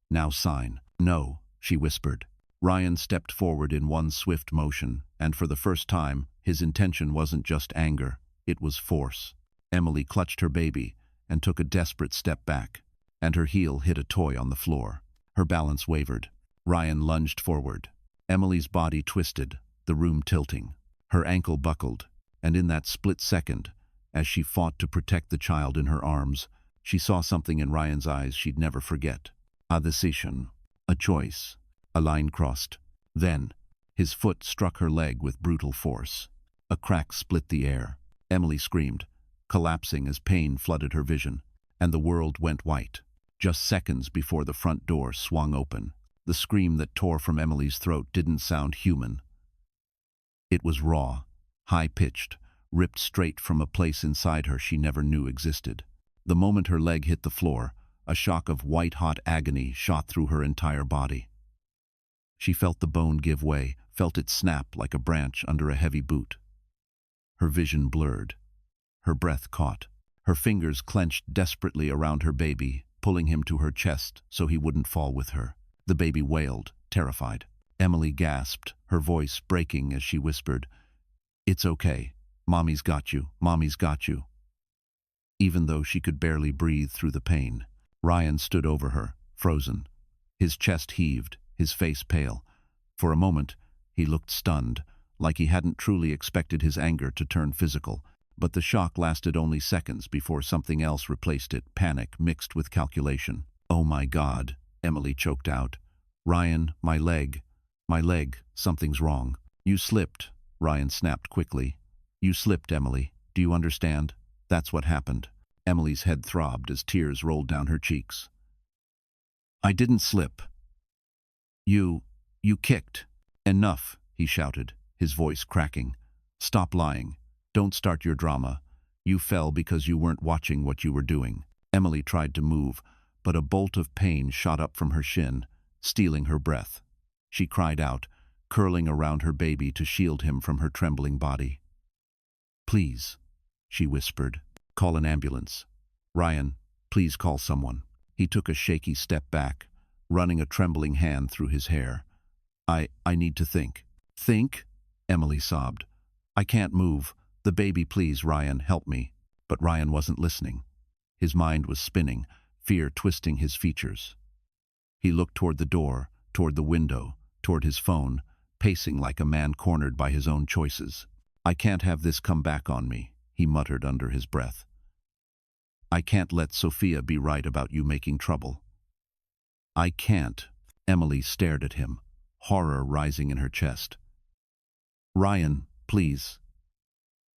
"Now sign." "No," she whispered. Ryan stepped forward in one swift motion, and for the first time, his intention wasn't just anger, it was force. Emily clutched her baby and took a desperate step back, and her heel hit a toy on the floor. Her balance wavered. Ryan lunged forward. Emily's body twisted, the room tilting. Her ankle buckled, and in that split second, as she fought to protect the child in her arms, she saw something in Ryan's eyes she'd never forget. A decision, a choice, a line crossed. Then, his foot struck her leg with brutal force. A crack split the air. Emily screamed, collapsing as pain flooded her vision, and the world went white. Just seconds before the front door swung open, the scream that tore from Emily's throat didn't sound human. It was raw, high-pitched, ripped straight from a place inside her she never knew existed. The moment her leg hit the floor, a shock of white-hot agony shot through her entire body. She felt the bone give way, felt it snap like a branch under a heavy boot. Her vision blurred. Her breath caught. Her fingers clenched desperately around her baby, pulling him to her chest so he wouldn't fall with her. The baby wailed, terrified. Emily gasped, her voice breaking as she whispered, "It's okay. Mommy's got you. Mommy's got you." Even though she could barely breathe through the pain, Ryan stood over her, frozen. His chest heaved, his face pale. For a moment, he looked stunned, like he hadn't truly expected his anger to turn physical. But the shock lasted only seconds before something else replaced it, panic mixed with calculation. "Oh my God," Emily choked out. "Ryan, my leg, something's wrong." "You slipped," Ryan snapped quickly. "You slipped, Emily. Do you understand? That's what happened." Emily's head throbbed as tears rolled down her cheeks. "I didn't slip. You kicked." "Enough," he shouted, his voice cracking. "Stop lying. Don't start your drama. You fell because you weren't watching what you were doing." Emily tried to move, but a bolt of pain shot up from her shin, stealing her breath. She cried out, curling around her baby to shield him from her trembling body. "Please," she whispered, "call an ambulance. Ryan, please call someone." He took a shaky step back, running a trembling hand through his hair. I need to think." "Think?" Emily sobbed. "I can't move. The baby, please, Ryan, help me." But Ryan wasn't listening. His mind was spinning, fear twisting his features. He looked toward the door, toward the window, toward his phone, pacing like a man cornered by his own choices. "I can't have this come back on me," he muttered under his breath. "I can't let Sophia be right about you making trouble. I can't." Emily stared at him, horror rising in her chest. "Ryan, please.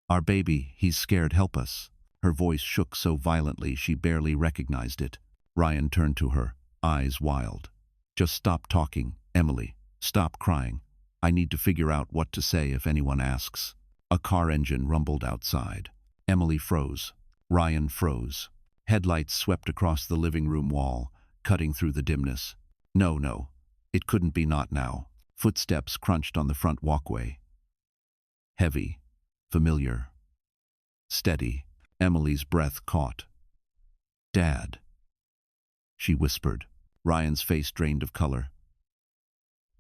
Our baby, he's scared, help us." Her voice shook so violently she barely recognized it. Ryan turned to her, eyes wild. "Just stop talking, Emily. Stop crying. I need to figure out what to say if anyone asks." A car engine rumbled outside. Emily froze. Ryan froze. Headlights swept across the living room wall, cutting through the dimness. No, no. It couldn't be, not now. Footsteps crunched on the front walkway. Heavy. Familiar. Steady. Emily's breath caught. "Dad," she whispered. Ryan's face drained of color.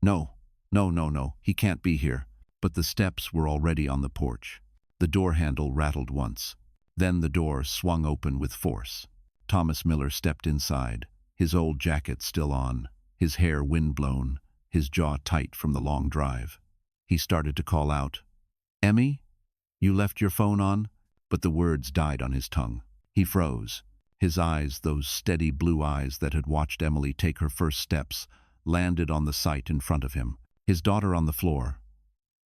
"No, no, no, no, he can't be here." But the steps were already on the porch. The door handle rattled once. Then the door swung open with force. Thomas Miller stepped inside, his old jacket still on, his hair windblown, his jaw tight from the long drive. He started to call out, "Emmy? You left your phone on?" But the words died on his tongue. He froze. His eyes, those steady blue eyes that had watched Emily take her first steps, landed on the sight in front of him. His daughter on the floor,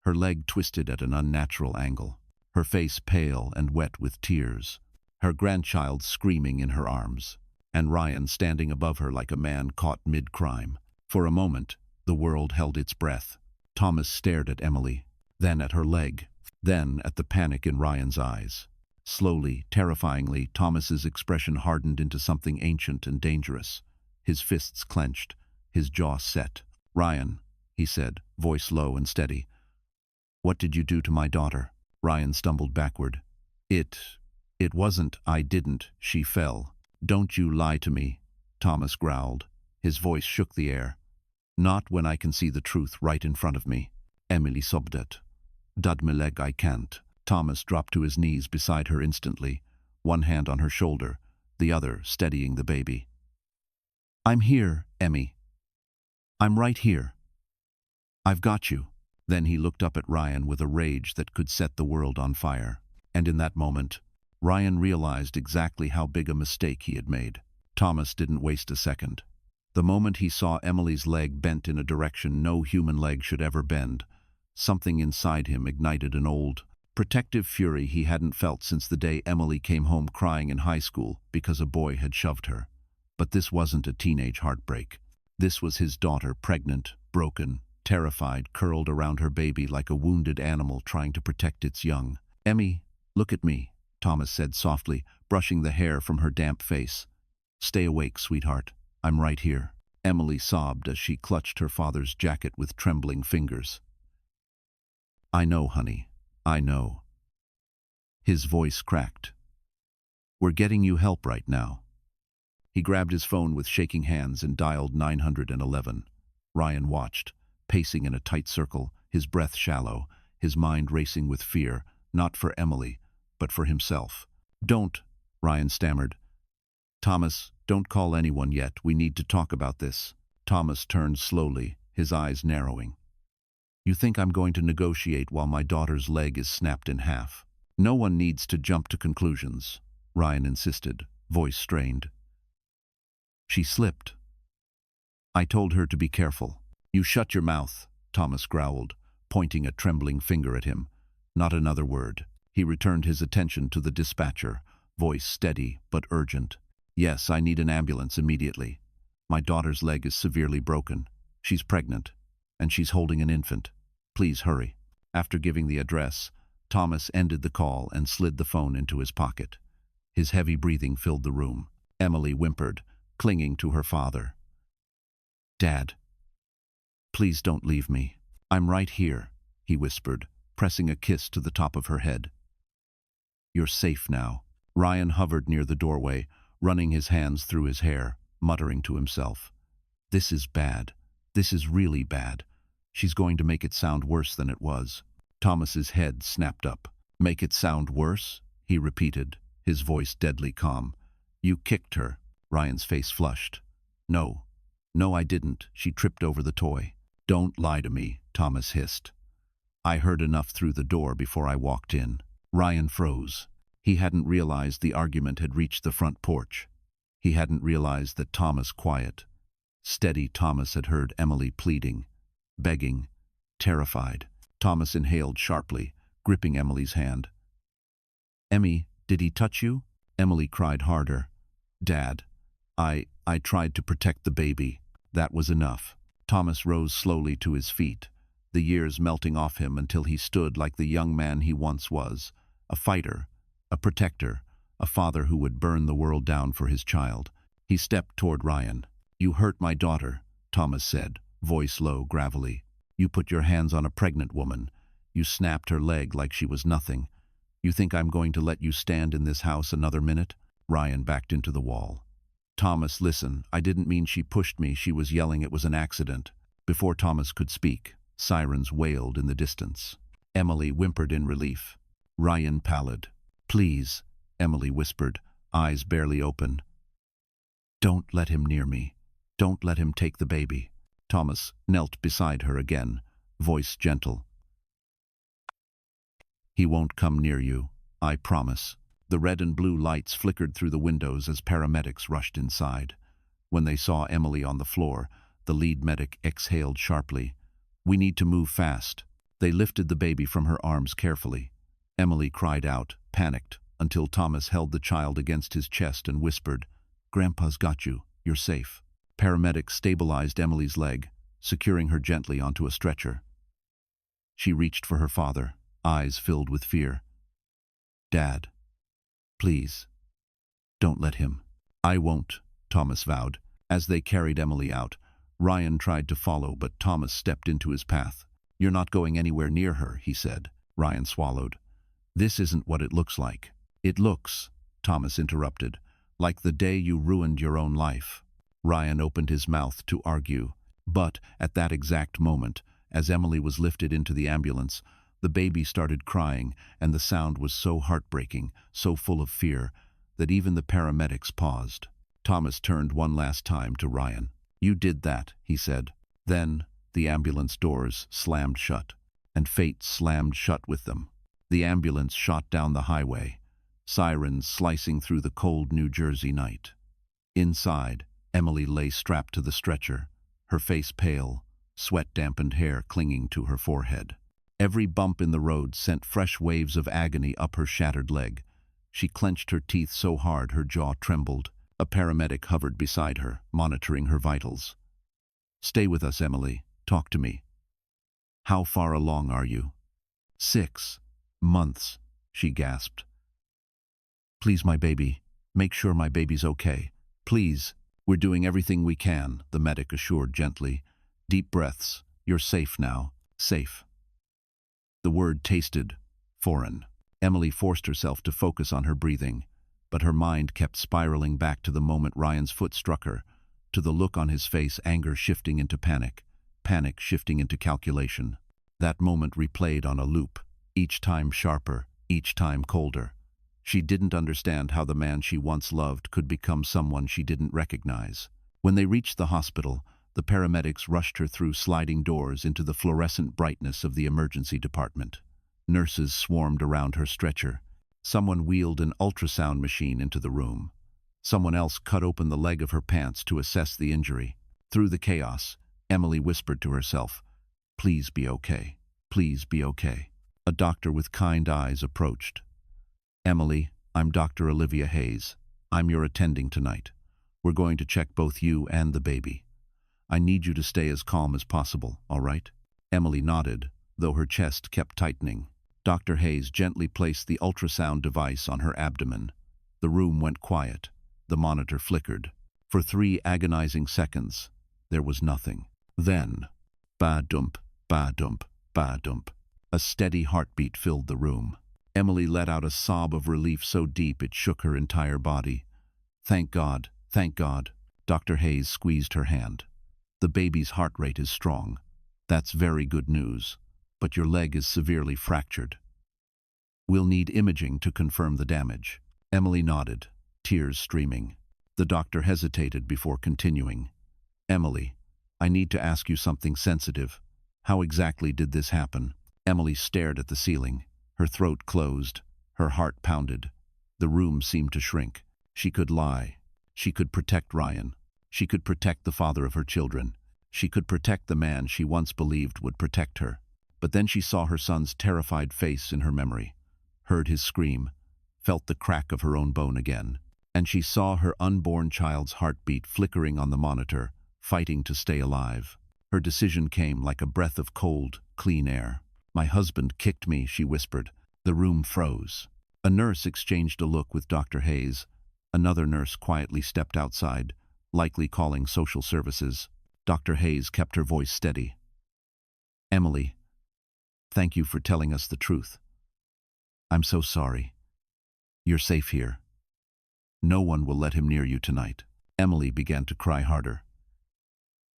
her leg twisted at an unnatural angle, her face pale and wet with tears, her grandchild screaming in her arms, and Ryan standing above her like a man caught mid-crime. For a moment, the world held its breath. Thomas stared at Emily, then at her leg, then at the panic in Ryan's eyes. Slowly, terrifyingly, Thomas's expression hardened into something ancient and dangerous. His fists clenched, his jaw set. "Ryan," he said, voice low and steady. "What did you do to my daughter?" Ryan stumbled backward. It wasn't, I didn't, she fell." "Don't you lie to me," Thomas growled. His voice shook the air. "Not when I can see the truth right in front of me." Emily sobbed it. "Dad me leg, I can't." Thomas dropped to his knees beside her instantly, one hand on her shoulder, the other steadying the baby. "I'm here, Emmy. I'm right here. I've got you." Then he looked up at Ryan with a rage that could set the world on fire. And in that moment, Ryan realized exactly how big a mistake he had made. Thomas didn't waste a second. The moment he saw Emily's leg bent in a direction no human leg should ever bend, something inside him ignited an old, protective fury he hadn't felt since the day Emily came home crying in high school because a boy had shoved her. But this wasn't a teenage heartbreak. This was his daughter, pregnant, broken, terrified, curled around her baby like a wounded animal trying to protect its young. "Emmy, look at me," Thomas said softly, brushing the hair from her damp face. "Stay awake, sweetheart. I'm right here." Emily sobbed as she clutched her father's jacket with trembling fingers. "I know, honey. I know." His voice cracked. "We're getting you help right now." He grabbed his phone with shaking hands and dialed 911. Ryan watched, pacing in a tight circle, his breath shallow, his mind racing with fear, not for Emily, but for himself. "Don't," Ryan stammered. "Thomas, don't call anyone yet. We need to talk about this." Thomas turned slowly, his eyes narrowing. "You think I'm going to negotiate while my daughter's leg is snapped in half?" "No one needs to jump to conclusions," Ryan insisted, voice strained. "She slipped. I told her to be careful." "You shut your mouth," Thomas growled, pointing a trembling finger at him. Not another word. He returned his attention to the dispatcher, voice steady but urgent. "Yes, I need an ambulance immediately. My daughter's leg is severely broken. She's pregnant, and she's holding an infant. Please hurry." After giving the address, Thomas ended the call and slid the phone into his pocket. His heavy breathing filled the room. Emily whimpered, clinging to her father. "Dad, please don't leave me. I'm right here," he whispered, pressing a kiss to the top of her head. "You're safe now." Ryan hovered near the doorway, running his hands through his hair, muttering to himself. "This is bad. This is really bad. She's going to make it sound worse than it was." Thomas's head snapped up. "Make it sound worse?" he repeated, his voice deadly calm. "You kicked her." Ryan's face flushed. "No. No, I didn't. She tripped over the toy." "Don't lie to me," Thomas hissed. "I heard enough through the door before I walked in." Ryan froze. He hadn't realized the argument had reached the front porch. He hadn't realized that Thomas, quiet, steady Thomas, had heard Emily pleading, begging, terrified. Thomas inhaled sharply, gripping Emily's hand. "Emmy, did he touch you?" Emily cried harder. Dad, I tried to protect the baby. That was enough. Thomas rose slowly to his feet, the years melting off him until he stood like the young man he once was, a fighter, a protector, a father who would burn the world down for his child. He stepped toward Ryan. You hurt my daughter, Thomas said, voice low, gravelly. You put your hands on a pregnant woman. You snapped her leg like she was nothing. You think I'm going to let you stand in this house another minute? Ryan backed into the wall. Thomas, listen, I didn't mean she pushed me. She was yelling it was an accident. Before Thomas could speak, sirens wailed in the distance. Emily whimpered in relief. Ryan pallid. Please, Emily whispered, eyes barely open. Don't let him near me. Don't let him take the baby. Thomas knelt beside her again, voice gentle. He won't come near you, I promise. The red and blue lights flickered through the windows as paramedics rushed inside. When they saw Emily on the floor, the lead medic exhaled sharply. We need to move fast. They lifted the baby from her arms carefully. Emily cried out, panicked, until Thomas held the child against his chest and whispered, Grandpa's got you. You're safe. Paramedics stabilized Emily's leg, securing her gently onto a stretcher. She reached for her father, eyes filled with fear. Dad, please, don't let him. I won't, Thomas vowed. As they carried Emily out, Ryan tried to follow, but Thomas stepped into his path. You're not going anywhere near her, he said. Ryan swallowed. This isn't what it looks like. It looks, Thomas interrupted, like the day you ruined your own life. Ryan opened his mouth to argue, but at that exact moment, as Emily was lifted into the ambulance, the baby started crying, and the sound was so heartbreaking, so full of fear, that even the paramedics paused. Thomas turned one last time to Ryan. You did that, he said. Then the ambulance doors slammed shut, and fate slammed shut with them. The ambulance shot down the highway, sirens slicing through the cold New Jersey night. Inside, Emily lay strapped to the stretcher, her face pale, sweat-dampened hair clinging to her forehead. Every bump in the road sent fresh waves of agony up her shattered leg. She clenched her teeth so hard her jaw trembled. A paramedic hovered beside her, monitoring her vitals. Stay with us, Emily. Talk to me. How far along are you? 6 months, she gasped. Please, my baby. Make sure my baby's okay. Please. We're doing everything we can, the medic assured gently. Deep breaths. You're safe now. Safe. The word tasted foreign. Emily forced herself to focus on her breathing, but her mind kept spiraling back to the moment Ryan's foot struck her, to the look on his face, anger shifting into panic, panic shifting into calculation. That moment replayed on a loop, each time sharper, each time colder. She didn't understand how the man she once loved could become someone she didn't recognize. When they reached the hospital, the paramedics rushed her through sliding doors into the fluorescent brightness of the emergency department. Nurses swarmed around her stretcher. Someone wheeled an ultrasound machine into the room. Someone else cut open the leg of her pants to assess the injury. Through the chaos, Emily whispered to herself, Please be okay. Please be okay. A doctor with kind eyes approached. Emily, I'm Dr. Olivia Hayes. I'm your attending tonight. We're going to check both you and the baby. I need you to stay as calm as possible, all right? Emily nodded, though her chest kept tightening. Dr. Hayes gently placed the ultrasound device on her abdomen. The room went quiet. The monitor flickered. For 3 agonizing seconds, there was nothing. Then, ba-dump, ba-dump, ba-dump. A steady heartbeat filled the room. Emily let out a sob of relief so deep it shook her entire body. Thank God, thank God. Dr. Hayes squeezed her hand. The baby's heart rate is strong. That's very good news. But your leg is severely fractured. We'll need imaging to confirm the damage. Emily nodded, tears streaming. The doctor hesitated before continuing. Emily, I need to ask you something sensitive. How exactly did this happen? Emily stared at the ceiling. Her throat closed. Her heart pounded. The room seemed to shrink. She could lie. She could protect Ryan. She could protect the father of her children. She could protect the man she once believed would protect her. But then she saw her son's terrified face in her memory, heard his scream, felt the crack of her own bone again, and she saw her unborn child's heartbeat flickering on the monitor, fighting to stay alive. Her decision came like a breath of cold, clean air. "My husband kicked me," she whispered. The room froze. A nurse exchanged a look with Dr. Hayes. Another nurse quietly stepped outside, likely calling social services. Dr. Hayes kept her voice steady. "Emily, thank you for telling us the truth. I'm so sorry. You're safe here. No one will let him near you tonight." Emily began to cry harder.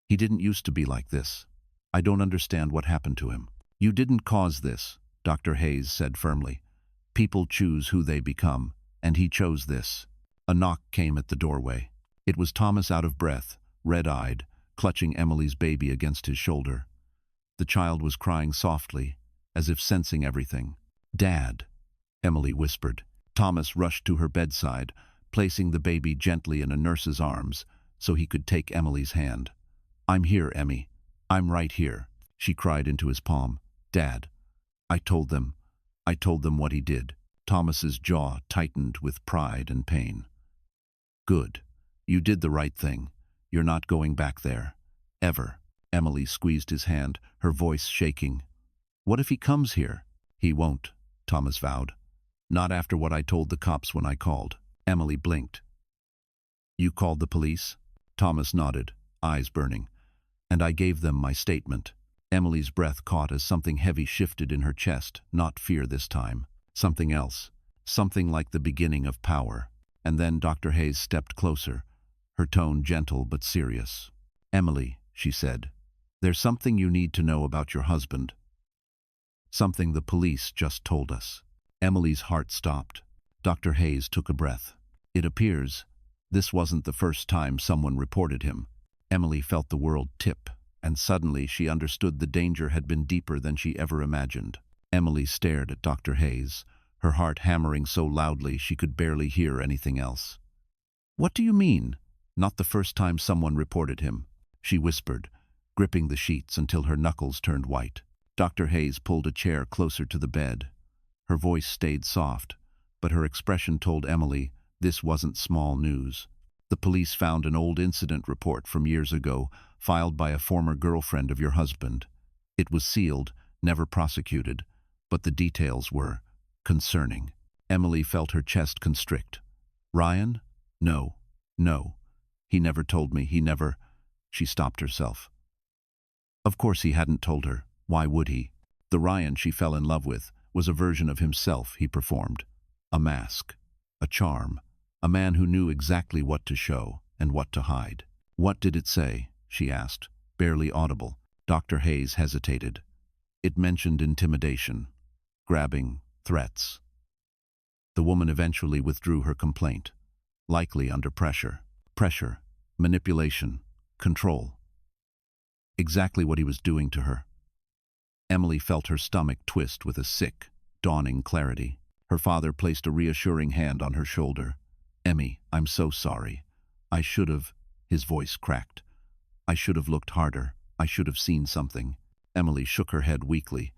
"He didn't used to be like this. I don't understand what happened to him." "You didn't cause this," Dr. Hayes said firmly. "People choose who they become, and he chose this." A knock came at the doorway. It was Thomas, out of breath, red-eyed, clutching Emily's baby against his shoulder. The child was crying softly, as if sensing everything. "Dad," Emily whispered. Thomas rushed to her bedside, placing the baby gently in a nurse's arms so he could take Emily's hand. "I'm here, Emmy. I'm right here," she cried into his palm. "Dad, I told them what he did." Thomas's jaw tightened with pride and pain. "Good. You did the right thing. You're not going back there. Ever." Emily squeezed his hand, her voice shaking. "What if he comes here?" "He won't," Thomas vowed. "Not after what I told the cops when I called." Emily blinked. "You called the police?" Thomas nodded, eyes burning. "And I gave them my statement." Emily's breath caught as something heavy shifted in her chest, not fear this time. Something else. Something like the beginning of power. And then Dr. Hayes stepped closer, her tone gentle but serious. "Emily," she said, "there's something you need to know about your husband. Something the police just told us." Emily's heart stopped. Dr. Hayes took a breath. "It appears this wasn't the first time someone reported him." Emily felt the world tip, and suddenly she understood the danger had been deeper than she ever imagined. Emily stared at Dr. Hayes, her heart hammering so loudly she could barely hear anything else. "What do you mean, not the first time someone reported him?" she whispered, gripping the sheets until her knuckles turned white. Dr. Hayes pulled a chair closer to the bed. Her voice stayed soft, but her expression told Emily this wasn't small news. "The police found an old incident report from years ago, filed by a former girlfriend of your husband. It was sealed, never prosecuted, but the details were concerning." Emily felt her chest constrict. "Ryan? No. He never told me, he never—" She stopped herself. Of course he hadn't told her. Why would he? The Ryan she fell in love with was a version of himself he performed. A mask. A charm. A man who knew exactly what to show and what to hide. "What did it say?" she asked, barely audible. Dr. Hayes hesitated. "It mentioned intimidation, grabbing, threats." The woman eventually withdrew her complaint, likely under pressure. Pressure, manipulation, control. Exactly what he was doing to her. Emily felt her stomach twist with a sick, dawning clarity. Her father placed a reassuring hand on her shoulder. "Emmy, I'm so sorry. I should have—" His voice cracked. "I should have looked harder. I should have seen something." Emily shook her head weakly.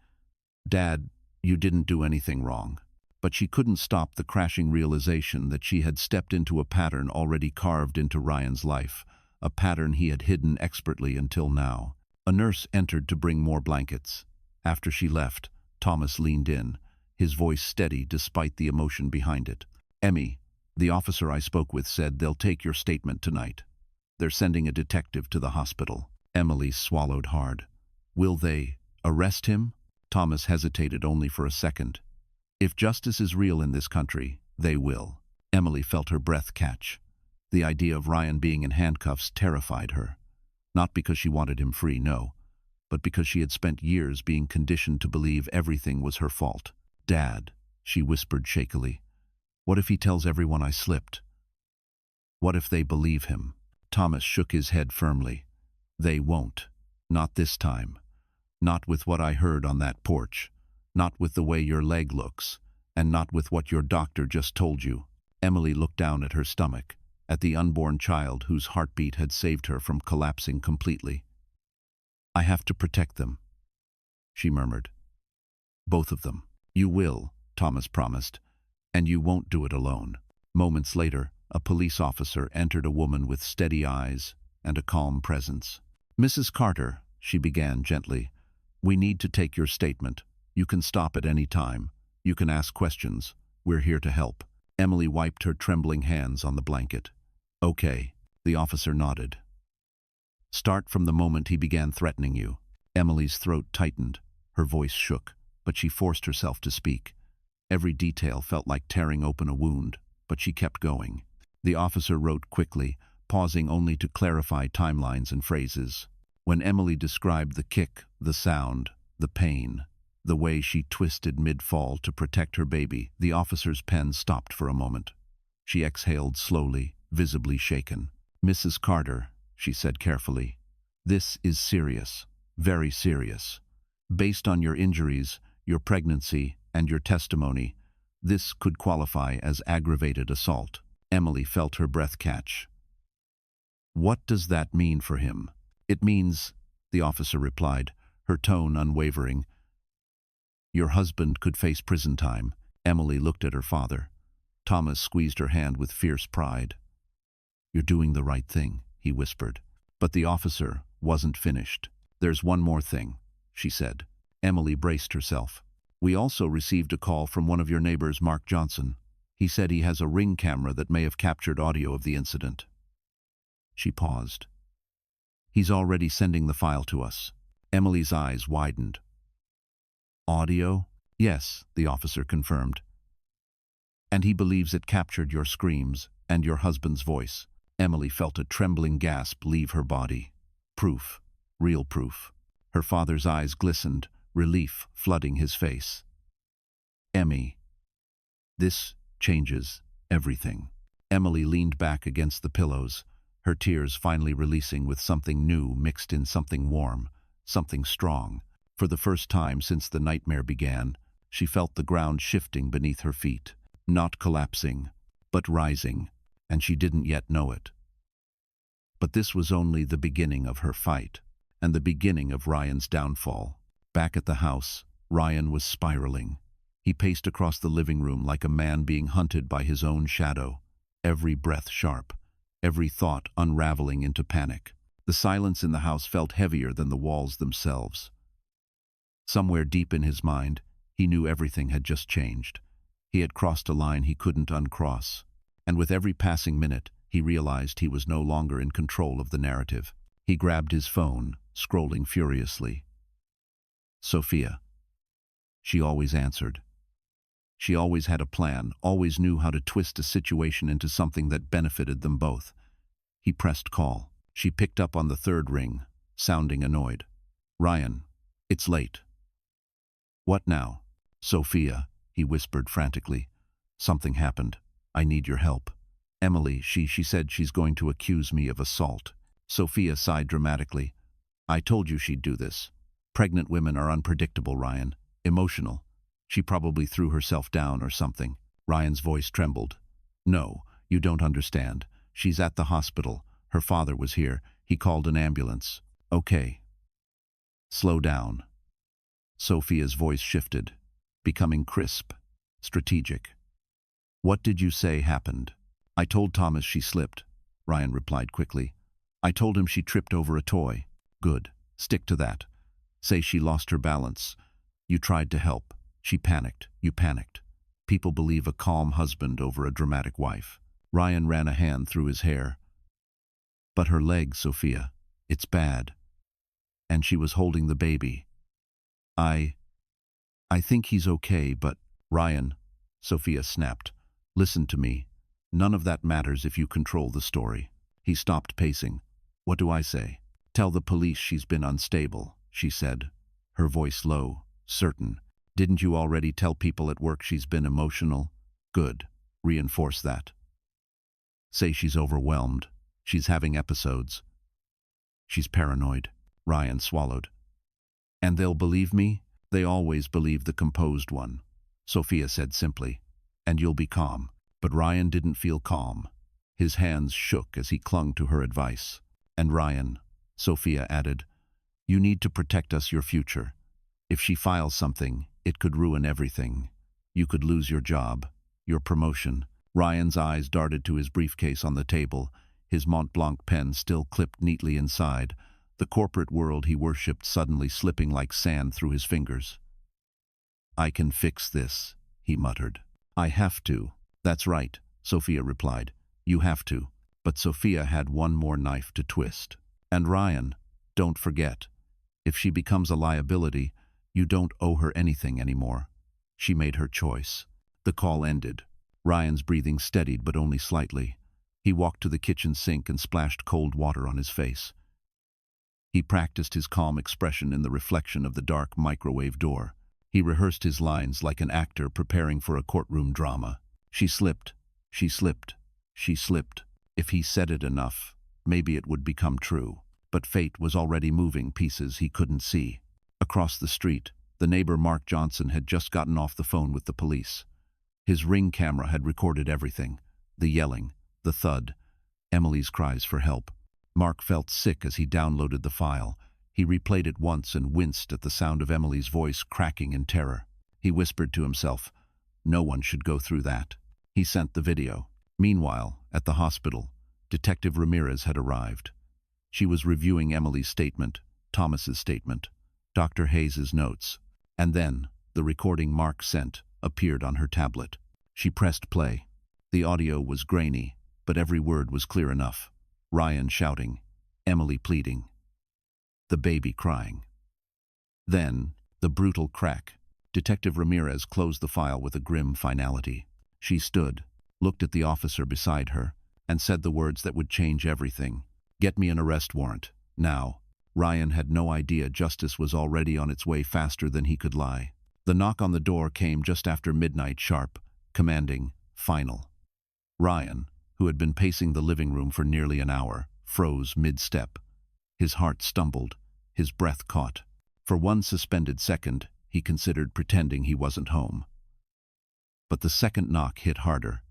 "Dad, you didn't do anything wrong." But she couldn't stop the crashing realization that she had stepped into a pattern already carved into Ryan's life, a pattern he had hidden expertly until now. A nurse entered to bring more blankets. After she left, Thomas leaned in, his voice steady despite the emotion behind it. "Emmy, the officer I spoke with said they'll take your statement tonight. They're sending a detective to the hospital." Emily swallowed hard. "Will they arrest him?" Thomas hesitated only for a second. "If justice is real in this country, they will." Emily felt her breath catch. The idea of Ryan being in handcuffs terrified her. Not because she wanted him free, no, but because she had spent years being conditioned to believe everything was her fault. "Dad," she whispered shakily, "what if he tells everyone I slipped? What if they believe him?" Thomas shook his head firmly. "They won't. Not this time. Not with what I heard on that porch. Not with the way your leg looks. And not with what your doctor just told you." Emily looked down at her stomach, at the unborn child whose heartbeat had saved her from collapsing completely. "I have to protect them," she murmured. "Both of them." "You will," Thomas promised. And you won't do it alone. Moments later, a police officer entered, a woman with steady eyes and a calm presence. "Mrs. Carter," she began gently, "we need to take your statement. You can stop at any time. You can ask questions. We're here to help." Emily wiped her trembling hands on the blanket. "Okay," the officer nodded. "Start from the moment he began threatening you." Emily's throat tightened. Her voice shook, but she forced herself to speak. Every detail felt like tearing open a wound, but she kept going. The officer wrote quickly, pausing only to clarify timelines and phrases. When Emily described the kick, the sound, the pain, the way she twisted mid-fall to protect her baby, the officer's pen stopped for a moment. She exhaled slowly, visibly shaken. "Mrs. Carter," she said carefully, "this is serious, very serious. Based on your injuries, your pregnancy, and your testimony, this could qualify as aggravated assault." Emily felt her breath catch. "What does that mean for him?" "It means," the officer replied, her tone unwavering, "your husband could face prison time." Emily looked at her father. Thomas squeezed her hand with fierce pride. "You're doing the right thing," he whispered. But the officer wasn't finished. "There's one more thing," she said. Emily braced herself. "We also received a call from one of your neighbors, Mark Johnson. He said he has a Ring camera that may have captured audio of the incident." She paused. "He's already sending the file to us." Emily's eyes widened. "Audio?" "Yes," the officer confirmed. "And he believes it captured your screams and your husband's voice." Emily felt a trembling gasp leave her body. Proof. Real proof. Her father's eyes glistened, relief flooding his face. "Emmy, this changes everything." Emily leaned back against the pillows, her tears finally releasing with something new mixed in something warm, something strong. For the first time since the nightmare began, she felt the ground shifting beneath her feet, not collapsing, but rising, and she didn't yet know it. But this was only the beginning of her fight, and the beginning of Ryan's downfall. Back at the house, Ryan was spiraling. He paced across the living room like a man being hunted by his own shadow, every breath sharp, every thought unraveling into panic. The silence in the house felt heavier than the walls themselves. Somewhere deep in his mind, he knew everything had just changed. He had crossed a line he couldn't uncross, and with every passing minute, he realized he was no longer in control of the narrative. He grabbed his phone, scrolling furiously. Sophia. She always answered. She always had a plan, always knew how to twist a situation into something that benefited them both. He pressed call. She picked up on the third ring, sounding annoyed. "Ryan, it's late." "What now?" "Sophia," he whispered frantically. "Something happened. I need your help." "Emily, she said she's going to accuse me of assault." Sophia sighed dramatically. "I told you she'd do this. Pregnant women are unpredictable, Ryan. Emotional. She probably threw herself down or something." Ryan's voice trembled. "No, you don't understand. She's at the hospital. Her father was here. He called an ambulance." "Okay. Slow down." Sophia's voice shifted, becoming crisp, strategic. "What did you say happened?" "I told Thomas she slipped," Ryan replied quickly. "I told him she tripped over a toy." "Good. Stick to that. Say she lost her balance. You tried to help. She panicked. You panicked. People believe a calm husband over a dramatic wife." Ryan ran a hand through his hair. "But her leg, Sophia. It's bad. And she was holding the baby. I think he's okay, but—" "Ryan," Sophia snapped, "listen to me. None of that matters if you control the story." He stopped pacing. "What do I say?" "Tell the police she's been unstable," she said, her voice low, certain. "Didn't you already tell people at work she's been emotional?" "Good. Reinforce that. Say she's overwhelmed. She's having episodes. She's paranoid." Ryan swallowed. "And they'll believe me?" "They always believe the composed one," Sophia said simply. "And you'll be calm." But Ryan didn't feel calm. His hands shook as he clung to her advice. "And Ryan," Sophia added, "you need to protect us, your future. If she files something, it could ruin everything. You could lose your job. Your promotion. Ryan's eyes darted to his briefcase on the table, his Mont Blanc pen still clipped neatly inside, the corporate world he worshipped suddenly slipping like sand through his fingers. I can fix this, he muttered. I have to. That's right, Sophia replied. You have to. But Sophia had one more knife to twist. And Ryan, don't forget, if she becomes a liability, you don't owe her anything anymore. She made her choice. The call ended. Ryan's breathing steadied, but only slightly. He walked to the kitchen sink and splashed cold water on his face. He practiced his calm expression in the reflection of the dark microwave door. He rehearsed his lines like an actor preparing for a courtroom drama. She slipped. She slipped. She slipped. If he said it enough, maybe it would become true. But fate was already moving pieces he couldn't see. Across the street, the neighbor Mark Johnson had just gotten off the phone with the police. His Ring camera had recorded everything. The yelling, the thud, Emily's cries for help. Mark felt sick as he downloaded the file. He replayed it once and winced at the sound of Emily's voice cracking in terror. He whispered to himself, no one should go through that. He sent the video. Meanwhile, at the hospital, Detective Ramirez had arrived. She was reviewing Emily's statement, Thomas's statement, Dr. Hayes's notes, and then the recording Mark sent appeared on her tablet. She pressed play. The audio was grainy, but every word was clear enough. Ryan shouting, Emily pleading, the baby crying. Then, the brutal crack. Detective Ramirez closed the file with a grim finality. She stood, looked at the officer beside her, and said the words that would change everything. Get me an arrest warrant, now. Ryan had no idea justice was already on its way faster than he could lie. The knock on the door came just after midnight sharp, commanding, final. Ryan, who had been pacing the living room for nearly an hour, froze mid-step. His heart stumbled, his breath caught. For one suspended second, he considered pretending he wasn't home. But the second knock hit harder,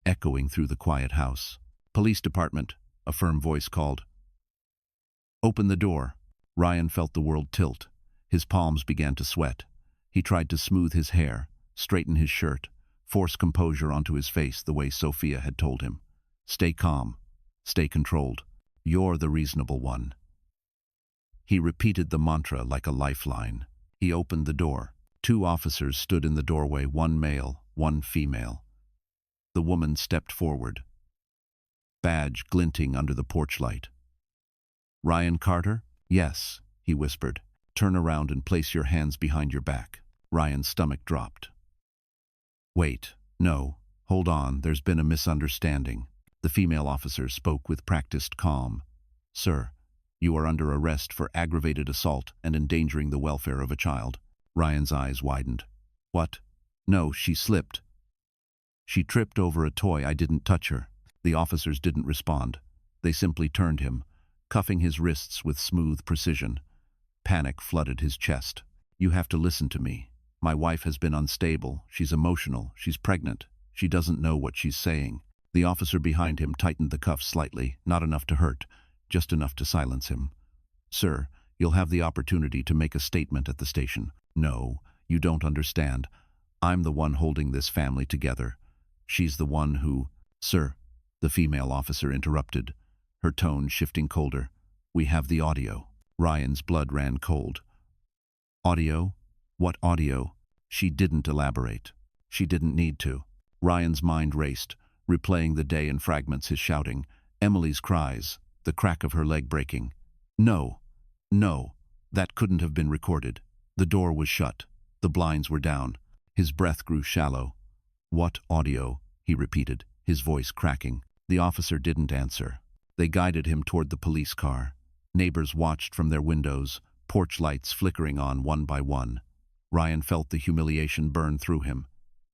echoing through the quiet house. Police department, a firm voice called. Open the door. Ryan felt the world tilt. His palms began to sweat. He tried to smooth his hair, straighten his shirt, force composure onto his face the way Sophia had told him. Stay calm. Stay controlled. You're the reasonable one. He repeated the mantra like a lifeline. He opened the door. 2 officers stood in the doorway, 1 male, 1 female. The woman stepped forward, badge glinting under the porch light. Ryan Carter? Yes, he whispered. Turn around and place your hands behind your back. Ryan's stomach dropped. Wait, no, hold on, there's been a misunderstanding. The female officer spoke with practiced calm. Sir, you are under arrest for aggravated assault and endangering the welfare of a child. Ryan's eyes widened. What? No, she slipped. She tripped over a toy. I didn't touch her. The officers didn't respond. They simply turned him, cuffing his wrists with smooth precision. Panic flooded his chest. You have to listen to me. My wife has been unstable. She's emotional. She's pregnant. She doesn't know what she's saying. The officer behind him tightened the cuffs slightly, not enough to hurt, just enough to silence him. Sir, you'll have the opportunity to make a statement at the station. No, you don't understand. I'm the one holding this family together. She's the one who... Sir, the female officer interrupted, her tone shifting colder. We have the audio. Ryan's blood ran cold. Audio? What audio? She didn't elaborate. She didn't need to. Ryan's mind raced, replaying the day in fragments, his shouting, Emily's cries, the crack of her leg breaking. No, that couldn't have been recorded. The door was shut. The blinds were down. His breath grew shallow. What audio? He repeated, his voice cracking. The officer didn't answer. They guided him toward the police car. Neighbors watched from their windows, porch lights flickering on one by one. Ryan felt the humiliation burn through him.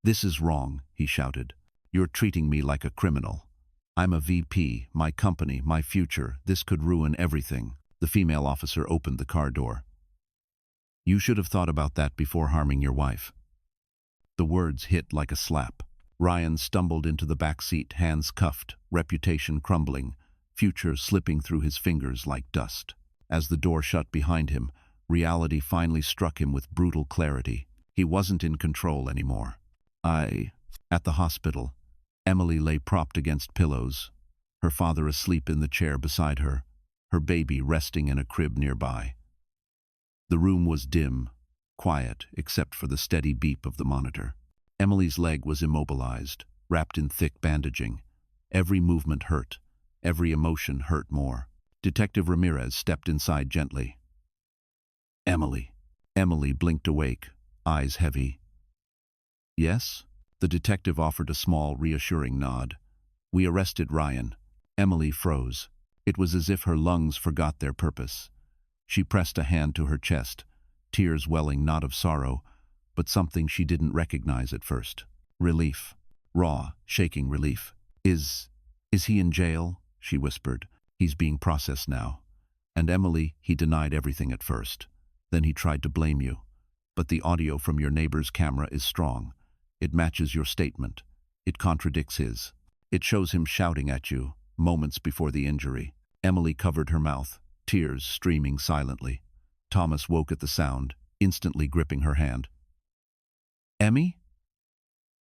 This is wrong, he shouted. You're treating me like a criminal. I'm a VP, my company, my future. This could ruin everything. The female officer opened the car door. You should have thought about that before harming your wife. The words hit like a slap. Ryan stumbled into the back seat, hands cuffed, reputation crumbling, future slipping through his fingers like dust. As the door shut behind him, reality finally struck him with brutal clarity. He wasn't in control anymore. At the hospital, Emily lay propped against pillows, her father asleep in the chair beside her, her baby resting in a crib nearby. The room was dim, quiet except for the steady beep of the monitor. Emily's leg was immobilized, wrapped in thick bandaging. Every movement hurt. Every emotion hurt more. Detective Ramirez stepped inside gently. "Emily." Emily blinked awake, eyes heavy. "Yes?" The detective offered a small, reassuring nod. "We arrested Ryan." Emily froze. It was as if her lungs forgot their purpose. She pressed a hand to her chest, tears welling not of sorrow, but something she didn't recognize at first. Relief. Raw, shaking relief. Is he in jail?" she whispered. "He's being processed now." "And Emily, he denied everything at first. Then he tried to blame you. But the audio from your neighbor's camera is strong. It matches your statement. It contradicts his. It shows him shouting at you, moments before the injury." Emily covered her mouth, tears streaming silently. Thomas woke at the sound, instantly gripping her hand. "Emmy?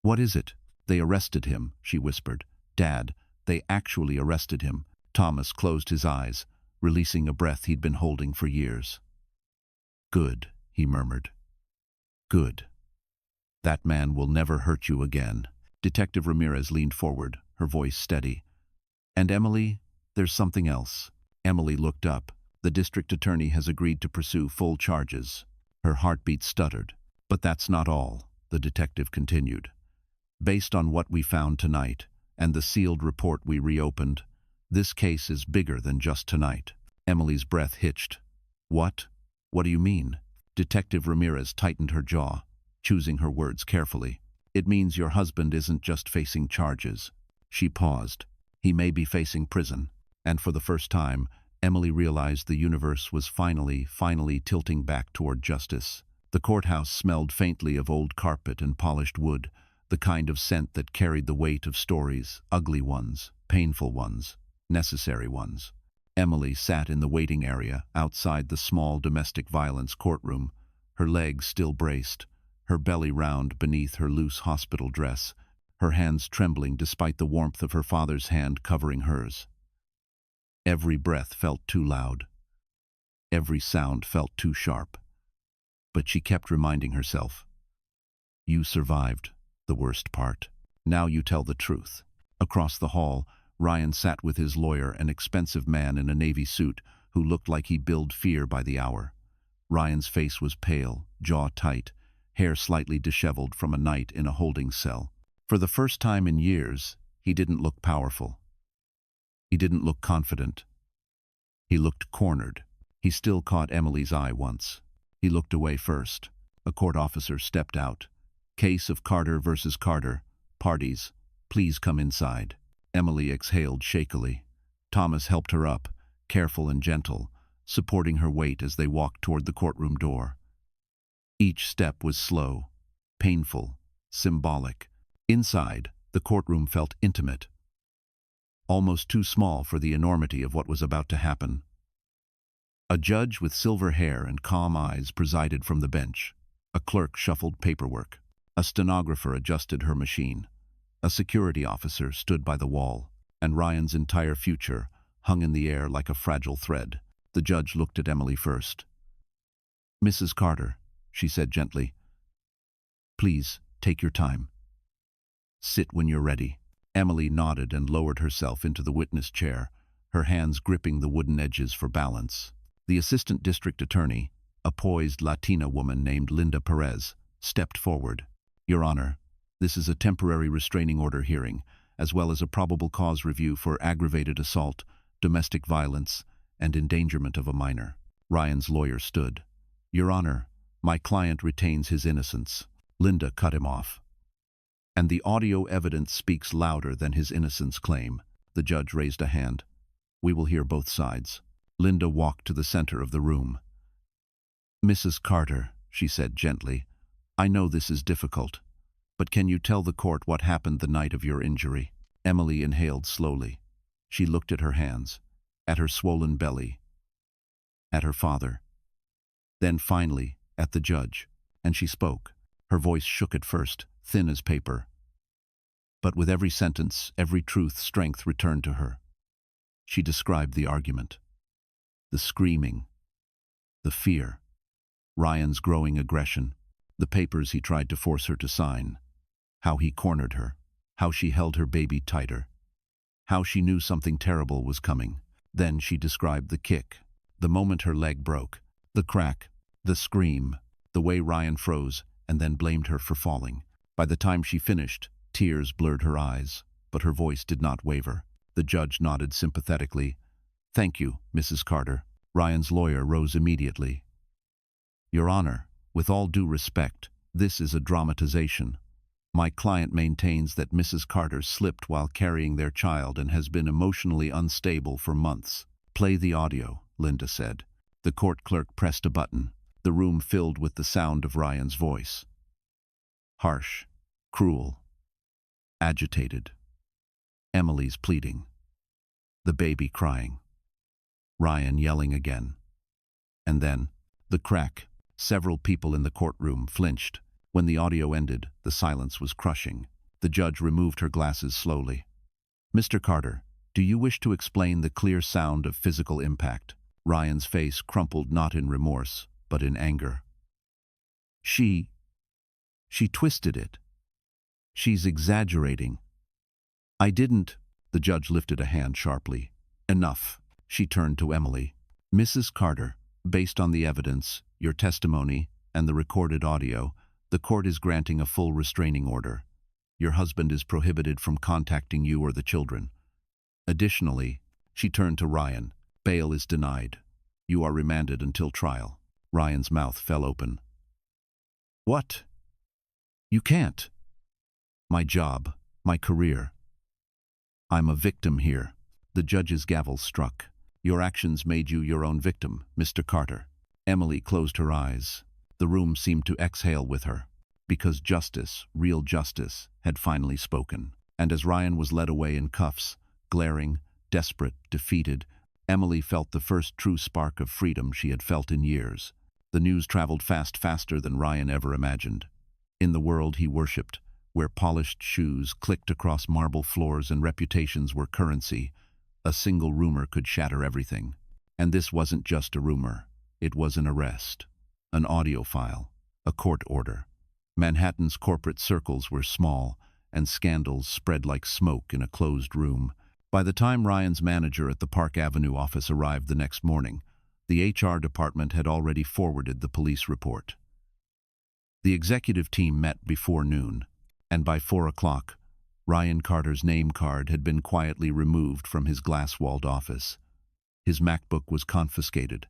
What is it?" "They arrested him," she whispered. "Dad, they actually arrested him." Thomas closed his eyes, releasing a breath he'd been holding for years. "Good," he murmured. "Good. That man will never hurt you again." Detective Ramirez leaned forward, her voice steady. "And Emily, there's something else." Emily looked up. "The district attorney has agreed to pursue full charges." Her heartbeat stuttered. "But that's not all," the detective continued. "Based on what we found tonight, and the sealed report we reopened, this case is bigger than just tonight." Emily's breath hitched. "What? What do you mean?" Detective Ramirez tightened her jaw, choosing her words carefully. "It means your husband isn't just facing charges." She paused. "He may be facing prison." And for the first time, Emily realized the universe was finally tilting back toward justice. The courthouse smelled faintly of old carpet and polished wood, the kind of scent that carried the weight of stories, ugly ones, painful ones, necessary ones. Emily sat in the waiting area outside the small domestic violence courtroom, her legs still braced, her belly round beneath her loose hospital dress, her hands trembling despite the warmth of her father's hand covering hers. Every breath felt too loud. Every sound felt too sharp. But she kept reminding herself, "You survived the worst part. Now you tell the truth." Across the hall, Ryan sat with his lawyer, an expensive man in a navy suit who looked like he billed fear by the hour. Ryan's face was pale, jaw tight, hair slightly disheveled from a night in a holding cell. For the first time in years, he didn't look powerful. He didn't look confident. He looked cornered. He still caught Emily's eye once. He looked away first. A court officer stepped out. "Case of Carter versus Carter. Parties, please come inside." Emily exhaled shakily. Thomas helped her up, careful and gentle, supporting her weight as they walked toward the courtroom door. Each step was slow, painful, symbolic. Inside, the courtroom felt intimate, almost too small for the enormity of what was about to happen. A judge with silver hair and calm eyes presided from the bench. A clerk shuffled paperwork. A stenographer adjusted her machine. A security officer stood by the wall, and Ryan's entire future hung in the air like a fragile thread. The judge looked at Emily first. "Mrs. Carter," she said gently, "please take your time. Sit when you're ready." Emily nodded and lowered herself into the witness chair, her hands gripping the wooden edges for balance. The assistant district attorney, a poised Latina woman named Linda Perez, stepped forward. "Your Honor, this is a temporary restraining order hearing, as well as a probable cause review for aggravated assault, domestic violence, and endangerment of a minor." Ryan's lawyer stood. "Your Honor, my client retains his innocence." Linda cut him off. "And the audio evidence speaks louder than his innocence claim." The judge raised a hand. "We will hear both sides." Linda walked to the center of the room. "Mrs. Carter," she said gently, "I know this is difficult, but can you tell the court what happened the night of your injury?" Emily inhaled slowly. She looked at her hands, at her swollen belly, at her father. Then finally, at the judge, and she spoke. Her voice shook at first, thin as paper. But with every sentence, every truth, strength returned to her. She described the argument, the screaming, the fear, Ryan's growing aggression, the papers he tried to force her to sign, how he cornered her, how she held her baby tighter, how she knew something terrible was coming. Then she described the kick, the moment her leg broke, the crack, the scream, the way Ryan froze, and then blamed her for falling. By the time she finished, tears blurred her eyes, but her voice did not waver. The judge nodded sympathetically. "Thank you, Mrs. Carter." Ryan's lawyer rose immediately. "Your Honor, with all due respect, this is a dramatization. My client maintains that Mrs. Carter slipped while carrying their child and has been emotionally unstable for months." "Play the audio," Linda said. The court clerk pressed a button. The room filled with the sound of Ryan's voice. Harsh, cruel, agitated. Emily's pleading. The baby crying. Ryan yelling again. And then, the crack. Several people in the courtroom flinched. When the audio ended, the silence was crushing. The judge removed her glasses slowly. "Mr. Carter, do you wish to explain the clear sound of physical impact?" Ryan's face crumpled not in remorse, but in anger. She twisted it. She's exaggerating." "I didn't." The judge lifted a hand sharply. "Enough." She turned to Emily. "Mrs. Carter, based on the evidence, your testimony, and the recorded audio, the court is granting a full restraining order. Your husband is prohibited from contacting you or the children. Additionally," she turned to Ryan, "bail is denied. You are remanded until trial." Ryan's mouth fell open. "What? You can't." "My job, my career. I'm a victim here." The judge's gavel struck. "Your actions made you your own victim, Mr. Carter." Emily closed her eyes. The room seemed to exhale with her, because justice, real justice, had finally spoken. And as Ryan was led away in cuffs, glaring, desperate, defeated, Emily felt the first true spark of freedom she had felt in years. The news traveled faster than Ryan ever imagined. In the world he worshipped, where polished shoes clicked across marble floors and reputations were currency, a single rumor could shatter everything. And this wasn't just a rumor. It was an arrest, an audio file, a court order. Manhattan's corporate circles were small, and scandals spread like smoke in a closed room. By the time Ryan's manager at the Park Avenue office arrived the next morning, the HR department had already forwarded the police report. The executive team met before noon, and by 4 o'clock, Ryan Carter's name card had been quietly removed from his glass-walled office. His MacBook was confiscated,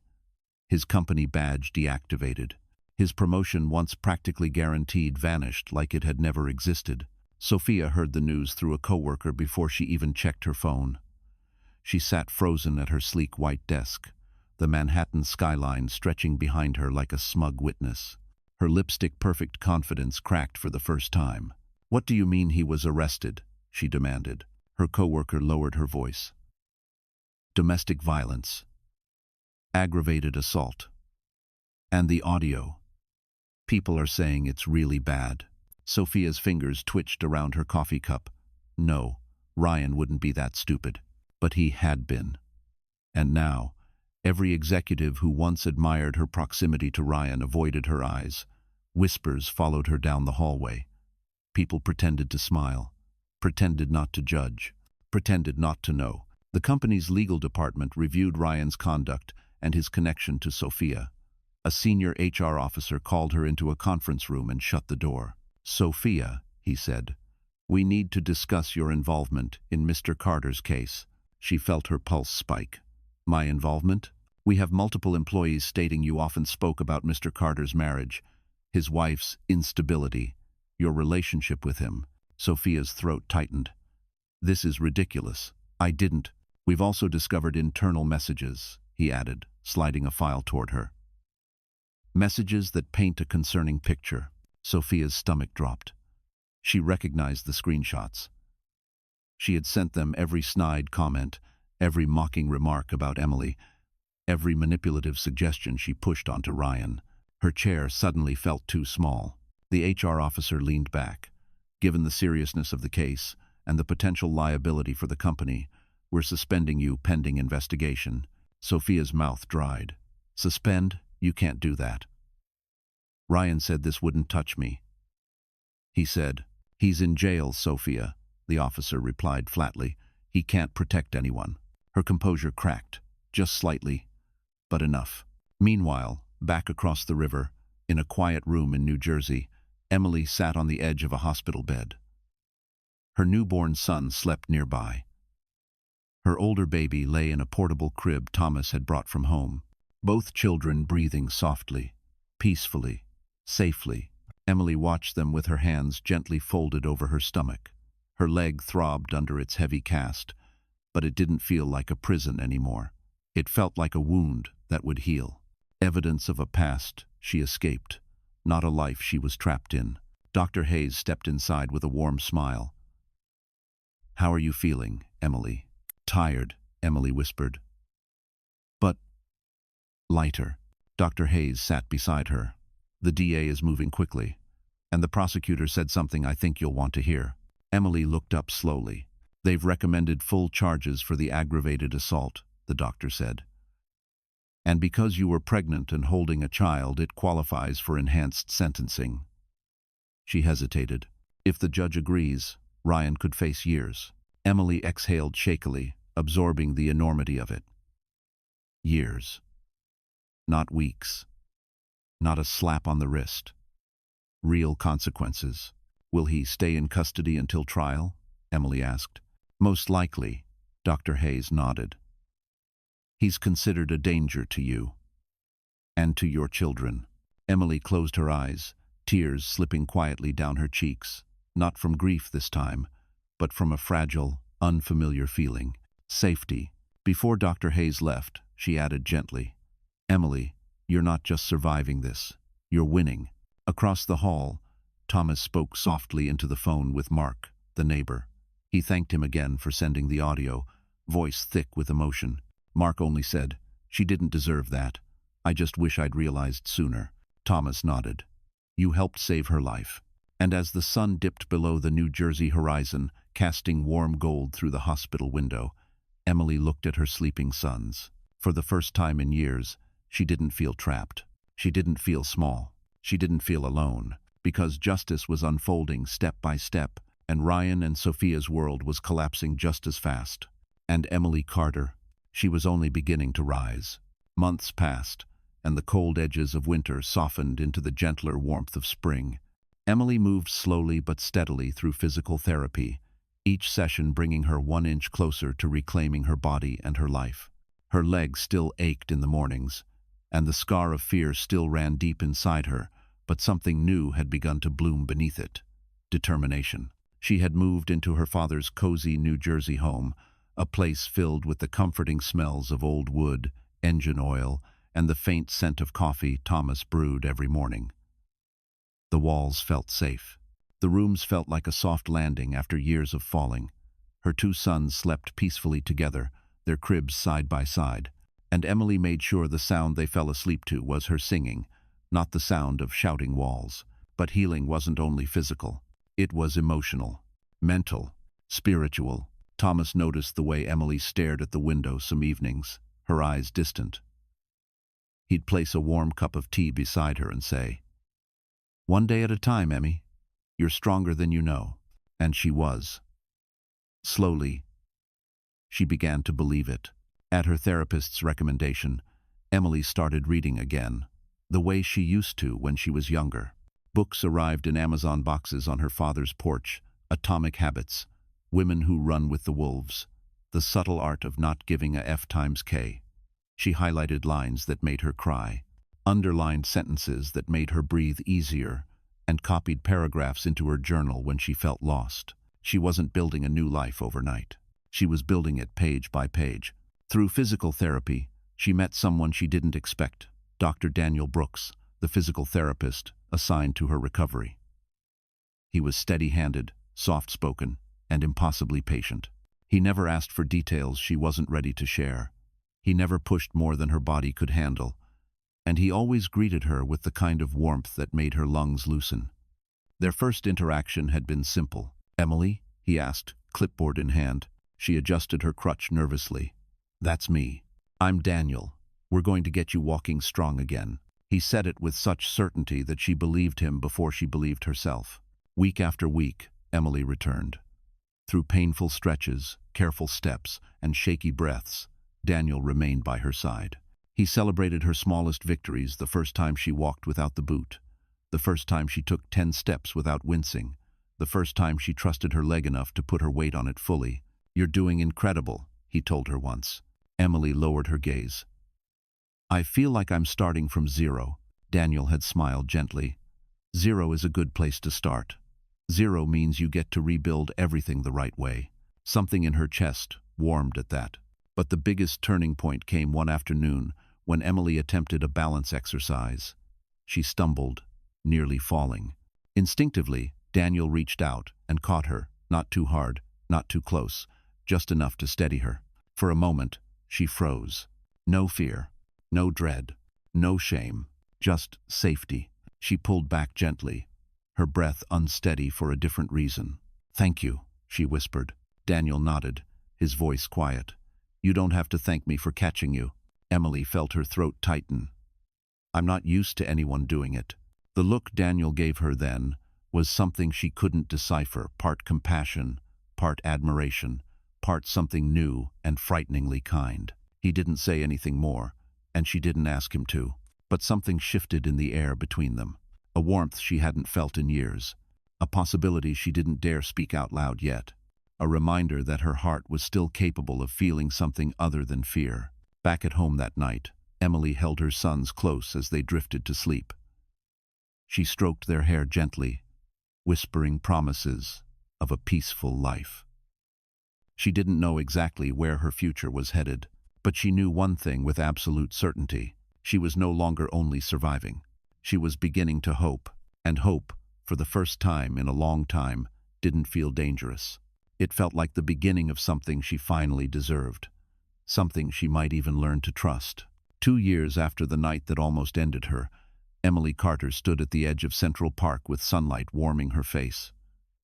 his company badge deactivated. His promotion, once practically guaranteed, vanished like it had never existed. Sophia heard the news through a coworker before she even checked her phone. She sat frozen at her sleek white desk, the Manhattan skyline stretching behind her like a smug witness. Her lipstick-perfect confidence cracked for the first time. "What do you mean he was arrested?" she demanded. Her coworker lowered her voice. "Domestic violence. Aggravated assault. And the audio. People are saying it's really bad." Sophia's fingers twitched around her coffee cup. No, Ryan wouldn't be that stupid. But he had been. And now, every executive who once admired her proximity to Ryan avoided her eyes. Whispers followed her down the hallway. People pretended to smile, pretended not to judge, pretended not to know. The company's legal department reviewed Ryan's conduct and his connection to Sophia. A senior HR officer called her into a conference room and shut the door. "Sophia," he said, "we need to discuss your involvement in Mr. Carter's case." She felt her pulse spike. "My involvement? We have multiple employees stating you often spoke about Mr. Carter's marriage, his wife's instability, your relationship with him." Sophia's throat tightened. "This is ridiculous. I didn't." "We've also discovered internal messages," he added, sliding a file toward her. "Messages that paint a concerning picture." Sophia's stomach dropped. She recognized the screenshots. She had sent them every snide comment, every mocking remark about Emily, every manipulative suggestion she pushed onto Ryan. Her chair suddenly felt too small. The HR officer leaned back. Given the seriousness of the case, and the potential liability for the company. We're suspending you pending investigation. Sophia's mouth dried. Suspend? You can't do that. Ryan said this wouldn't touch me. He said, he's in jail, Sophia, the officer replied flatly. He can't protect anyone. Her composure cracked, just slightly, but enough. Meanwhile, back across the river, in a quiet room in New Jersey, Emily sat on the edge of a hospital bed. Her newborn son slept nearby. Her older baby lay in a portable crib Thomas had brought from home, both children breathing softly, peacefully, safely. Emily watched them with her hands gently folded over her stomach. Her leg throbbed under its heavy cast, but it didn't feel like a prison anymore. It felt like a wound that would heal. Evidence of a past she escaped, not a life she was trapped in. Dr. Hayes stepped inside with a warm smile. "How are you feeling, Emily?" "Tired," Emily whispered. "But lighter." Dr. Hayes sat beside her. "The DA is moving quickly, and the prosecutor said something I think you'll want to hear." Emily looked up slowly. "They've recommended full charges for the aggravated assault," the doctor said. "And because you were pregnant and holding a child, it qualifies for enhanced sentencing." She hesitated. If the judge agrees, Ryan could face years. Emily exhaled shakily, absorbing the enormity of it. Years. Not weeks. Not a slap on the wrist. Real consequences. "Will he stay in custody until trial?" Emily asked. "Most likely," Dr. Hayes nodded. "He's considered a danger to you. And to your children." Emily closed her eyes, tears slipping quietly down her cheeks, not from grief this time, but from a fragile, unfamiliar feeling. Safety. Before Dr. Hayes left, she added gently, "Emily, you're not just surviving this, you're winning." Across the hall, Thomas spoke softly into the phone with Mark, the neighbor. He thanked him again for sending the audio, voice thick with emotion. Mark only said, "She didn't deserve that. I just wish I'd realized sooner." Thomas nodded. "You helped save her life." And as the sun dipped below the New Jersey horizon, casting warm gold through the hospital window, Emily looked at her sleeping sons. For the first time in years, she didn't feel trapped. She didn't feel small. She didn't feel alone, because justice was unfolding step by step, and Ryan and Sophia's world was collapsing just as fast. And Emily Carter, she was only beginning to rise. Months passed, and the cold edges of winter softened into the gentler warmth of spring. Emily moved slowly but steadily through physical therapy, each session bringing her 1 inch closer to reclaiming her body and her life. Her legs still ached in the mornings, and the scar of fear still ran deep inside her, but something new had begun to bloom beneath it. Determination. She had moved into her father's cozy New Jersey home, a place filled with the comforting smells of old wood, engine oil, and the faint scent of coffee Thomas brewed every morning. The walls felt safe. The rooms felt like a soft landing after years of falling. Her 2 sons slept peacefully together, their cribs side by side, and Emily made sure the sound they fell asleep to was her singing, not the sound of shouting walls. But healing wasn't only physical. It was emotional, mental, spiritual. Thomas noticed the way Emily stared at the window some evenings, her eyes distant. He'd place a warm cup of tea beside her and say, "One day at a time, Emmy. You're stronger than you know." And she was. Slowly, she began to believe it. At her therapist's recommendation, Emily started reading again, the way she used to when she was younger. Books arrived in Amazon boxes on her father's porch: Atomic Habits, Women Who Run with the Wolves, The Subtle Art of Not Giving a F times K. She highlighted lines that made her cry, underlined sentences that made her breathe easier, and copied paragraphs into her journal when she felt lost. She wasn't building a new life overnight. She was building it page by page. Through physical therapy, she met someone she didn't expect, Dr. Daniel Brooks, the physical therapist assigned to her recovery. He was steady-handed, soft-spoken, and impossibly patient. He never asked for details she wasn't ready to share. He never pushed more than her body could handle, and he always greeted her with the kind of warmth that made her lungs loosen. Their first interaction had been simple. "Emily?" he asked, clipboard in hand. She adjusted her crutch nervously. "That's me. I'm Daniel. We're going to get you walking strong again." He said it with such certainty that she believed him before she believed herself. Week after week, Emily returned. Through painful stretches, careful steps, and shaky breaths, Daniel remained by her side. He celebrated her smallest victories: the first time she walked without the boot, the first time she took 10 steps without wincing, the first time she trusted her leg enough to put her weight on it fully. "You're doing incredible," he told her once. Emily lowered her gaze. "I feel like I'm starting from zero." Daniel had smiled gently. "Zero is a good place to start. Zero means you get to rebuild everything the right way." Something in her chest warmed at that. But the biggest turning point came one afternoon when Emily attempted a balance exercise. She stumbled, nearly falling. Instinctively, Daniel reached out and caught her, not too hard, not too close, just enough to steady her. For a moment, she froze. No fear, no dread, no shame, just safety. She pulled back gently, her breath unsteady for a different reason. "Thank you," she whispered. Daniel nodded, his voice quiet. "You don't have to thank me for catching you." Emily felt her throat tighten. "I'm not used to anyone doing it." The look Daniel gave her then was something she couldn't decipher, part compassion, part admiration, part something new and frighteningly kind. He didn't say anything more, and she didn't ask him to. But something shifted in the air between them. A warmth she hadn't felt in years. A possibility she didn't dare speak out loud yet. A reminder that her heart was still capable of feeling something other than fear. Back at home that night, Emily held her sons close as they drifted to sleep. She stroked their hair gently, whispering promises of a peaceful life. She didn't know exactly where her future was headed, but she knew one thing with absolute certainty. She was no longer only surviving. She was beginning to hope, and hope, for the first time in a long time, didn't feel dangerous. It felt like the beginning of something she finally deserved, something she might even learn to trust. 2 years after the night that almost ended her, Emily Carter stood at the edge of Central Park with sunlight warming her face.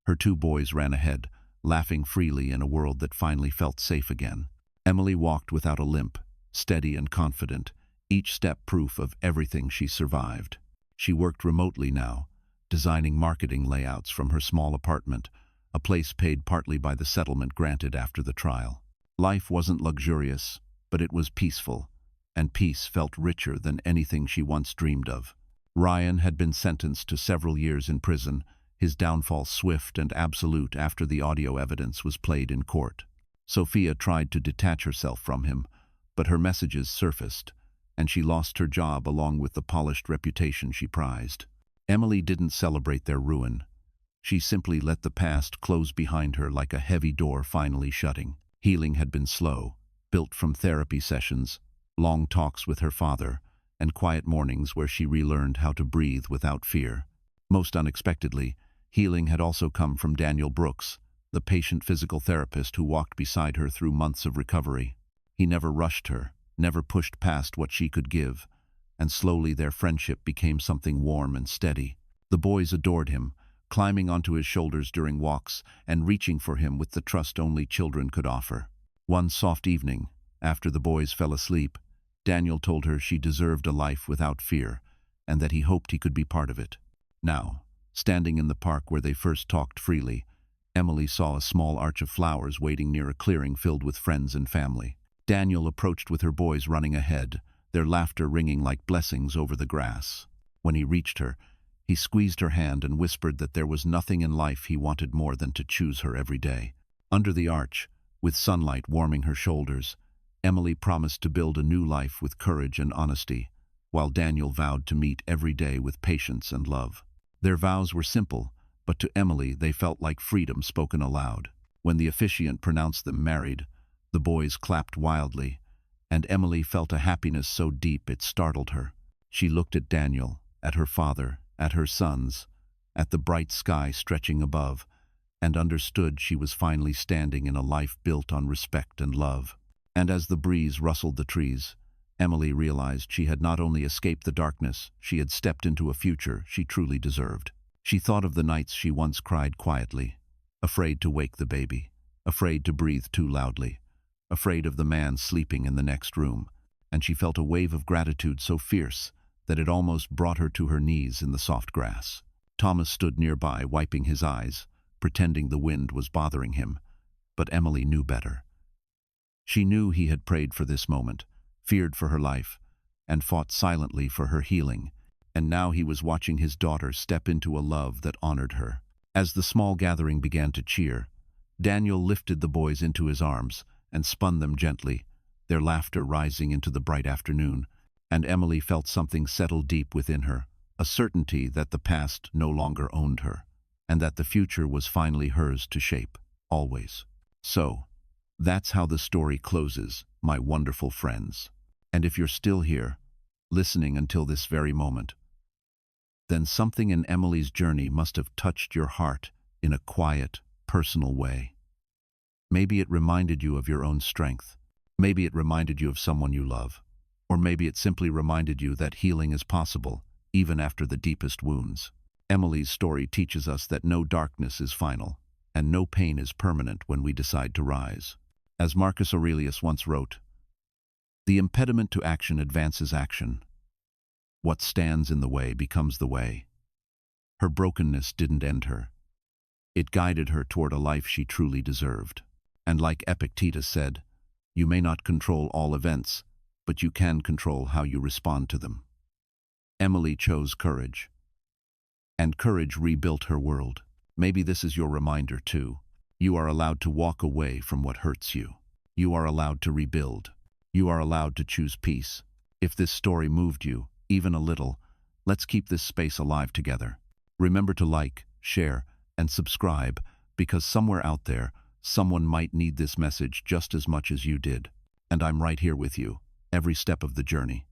Her 2 boys ran ahead, laughing freely in a world that finally felt safe again. Emily walked without a limp, steady and confident, each step proof of everything she survived. She worked remotely now, designing marketing layouts from her small apartment, a place paid partly by the settlement granted after the trial. Life wasn't luxurious, but it was peaceful, and peace felt richer than anything she once dreamed of. Ryan had been sentenced to several years in prison, his downfall swift and absolute after the audio evidence was played in court. Sophia tried to detach herself from him, but her messages surfaced, and she lost her job along with the polished reputation she prized. Emily didn't celebrate their ruin. She simply let the past close behind her like a heavy door finally shutting. Healing had been slow, built from therapy sessions, long talks with her father, and quiet mornings where she relearned how to breathe without fear. Most unexpectedly, healing had also come from Daniel Brooks, the patient physical therapist who walked beside her through months of recovery. He never rushed her, never pushed past what she could give, and slowly their friendship became something warm and steady. The boys adored him, climbing onto his shoulders during walks and reaching for him with the trust only children could offer. One soft evening, after the boys fell asleep, Daniel told her she deserved a life without fear, and that he hoped he could be part of it. Now, standing in the park where they first talked freely, Emily saw a small arch of flowers waiting near a clearing filled with friends and family. Daniel approached with her boys running ahead, their laughter ringing like blessings over the grass. When he reached her, he squeezed her hand and whispered that there was nothing in life he wanted more than to choose her every day. Under the arch, with sunlight warming her shoulders, Emily promised to build a new life with courage and honesty, while Daniel vowed to meet every day with patience and love. Their vows were simple, but to Emily they felt like freedom spoken aloud. When the officiant pronounced them married, the boys clapped wildly, and Emily felt a happiness so deep it startled her. She looked at Daniel, at her father, at her sons, at the bright sky stretching above, and understood she was finally standing in a life built on respect and love. And as the breeze rustled the trees, Emily realized she had not only escaped the darkness, she had stepped into a future she truly deserved. She thought of the nights she once cried quietly, afraid to wake the baby, afraid to breathe too loudly, afraid of the man sleeping in the next room, and she felt a wave of gratitude so fierce that it almost brought her to her knees in the soft grass. Thomas stood nearby, wiping his eyes, pretending the wind was bothering him, but Emily knew better. She knew he had prayed for this moment, feared for her life, and fought silently for her healing, and now he was watching his daughter step into a love that honored her. As the small gathering began to cheer, Daniel lifted the boys into his arms and spun them gently, their laughter rising into the bright afternoon, and Emily felt something settle deep within her, a certainty that the past no longer owned her, and that the future was finally hers to shape, always. So, that's how the story closes, my wonderful friends. And if you're still here, listening until this very moment, then something in Emily's journey must have touched your heart in a quiet, personal way. Maybe it reminded you of your own strength. Maybe it reminded you of someone you love. Or maybe it simply reminded you that healing is possible, even after the deepest wounds. Emily's story teaches us that no darkness is final, and no pain is permanent when we decide to rise. As Marcus Aurelius once wrote, "The impediment to action advances action. What stands in the way becomes the way." Her brokenness didn't end her. It guided her toward a life she truly deserved. And like Epictetus said, you may not control all events, but you can control how you respond to them. Emily chose courage, and courage rebuilt her world. Maybe this is your reminder too. You are allowed to walk away from what hurts you. You are allowed to rebuild. You are allowed to choose peace. If this story moved you, even a little, let's keep this space alive together. Remember to like, share, and subscribe, because somewhere out there, someone might need this message just as much as you did. And I'm right here with you, every step of the journey.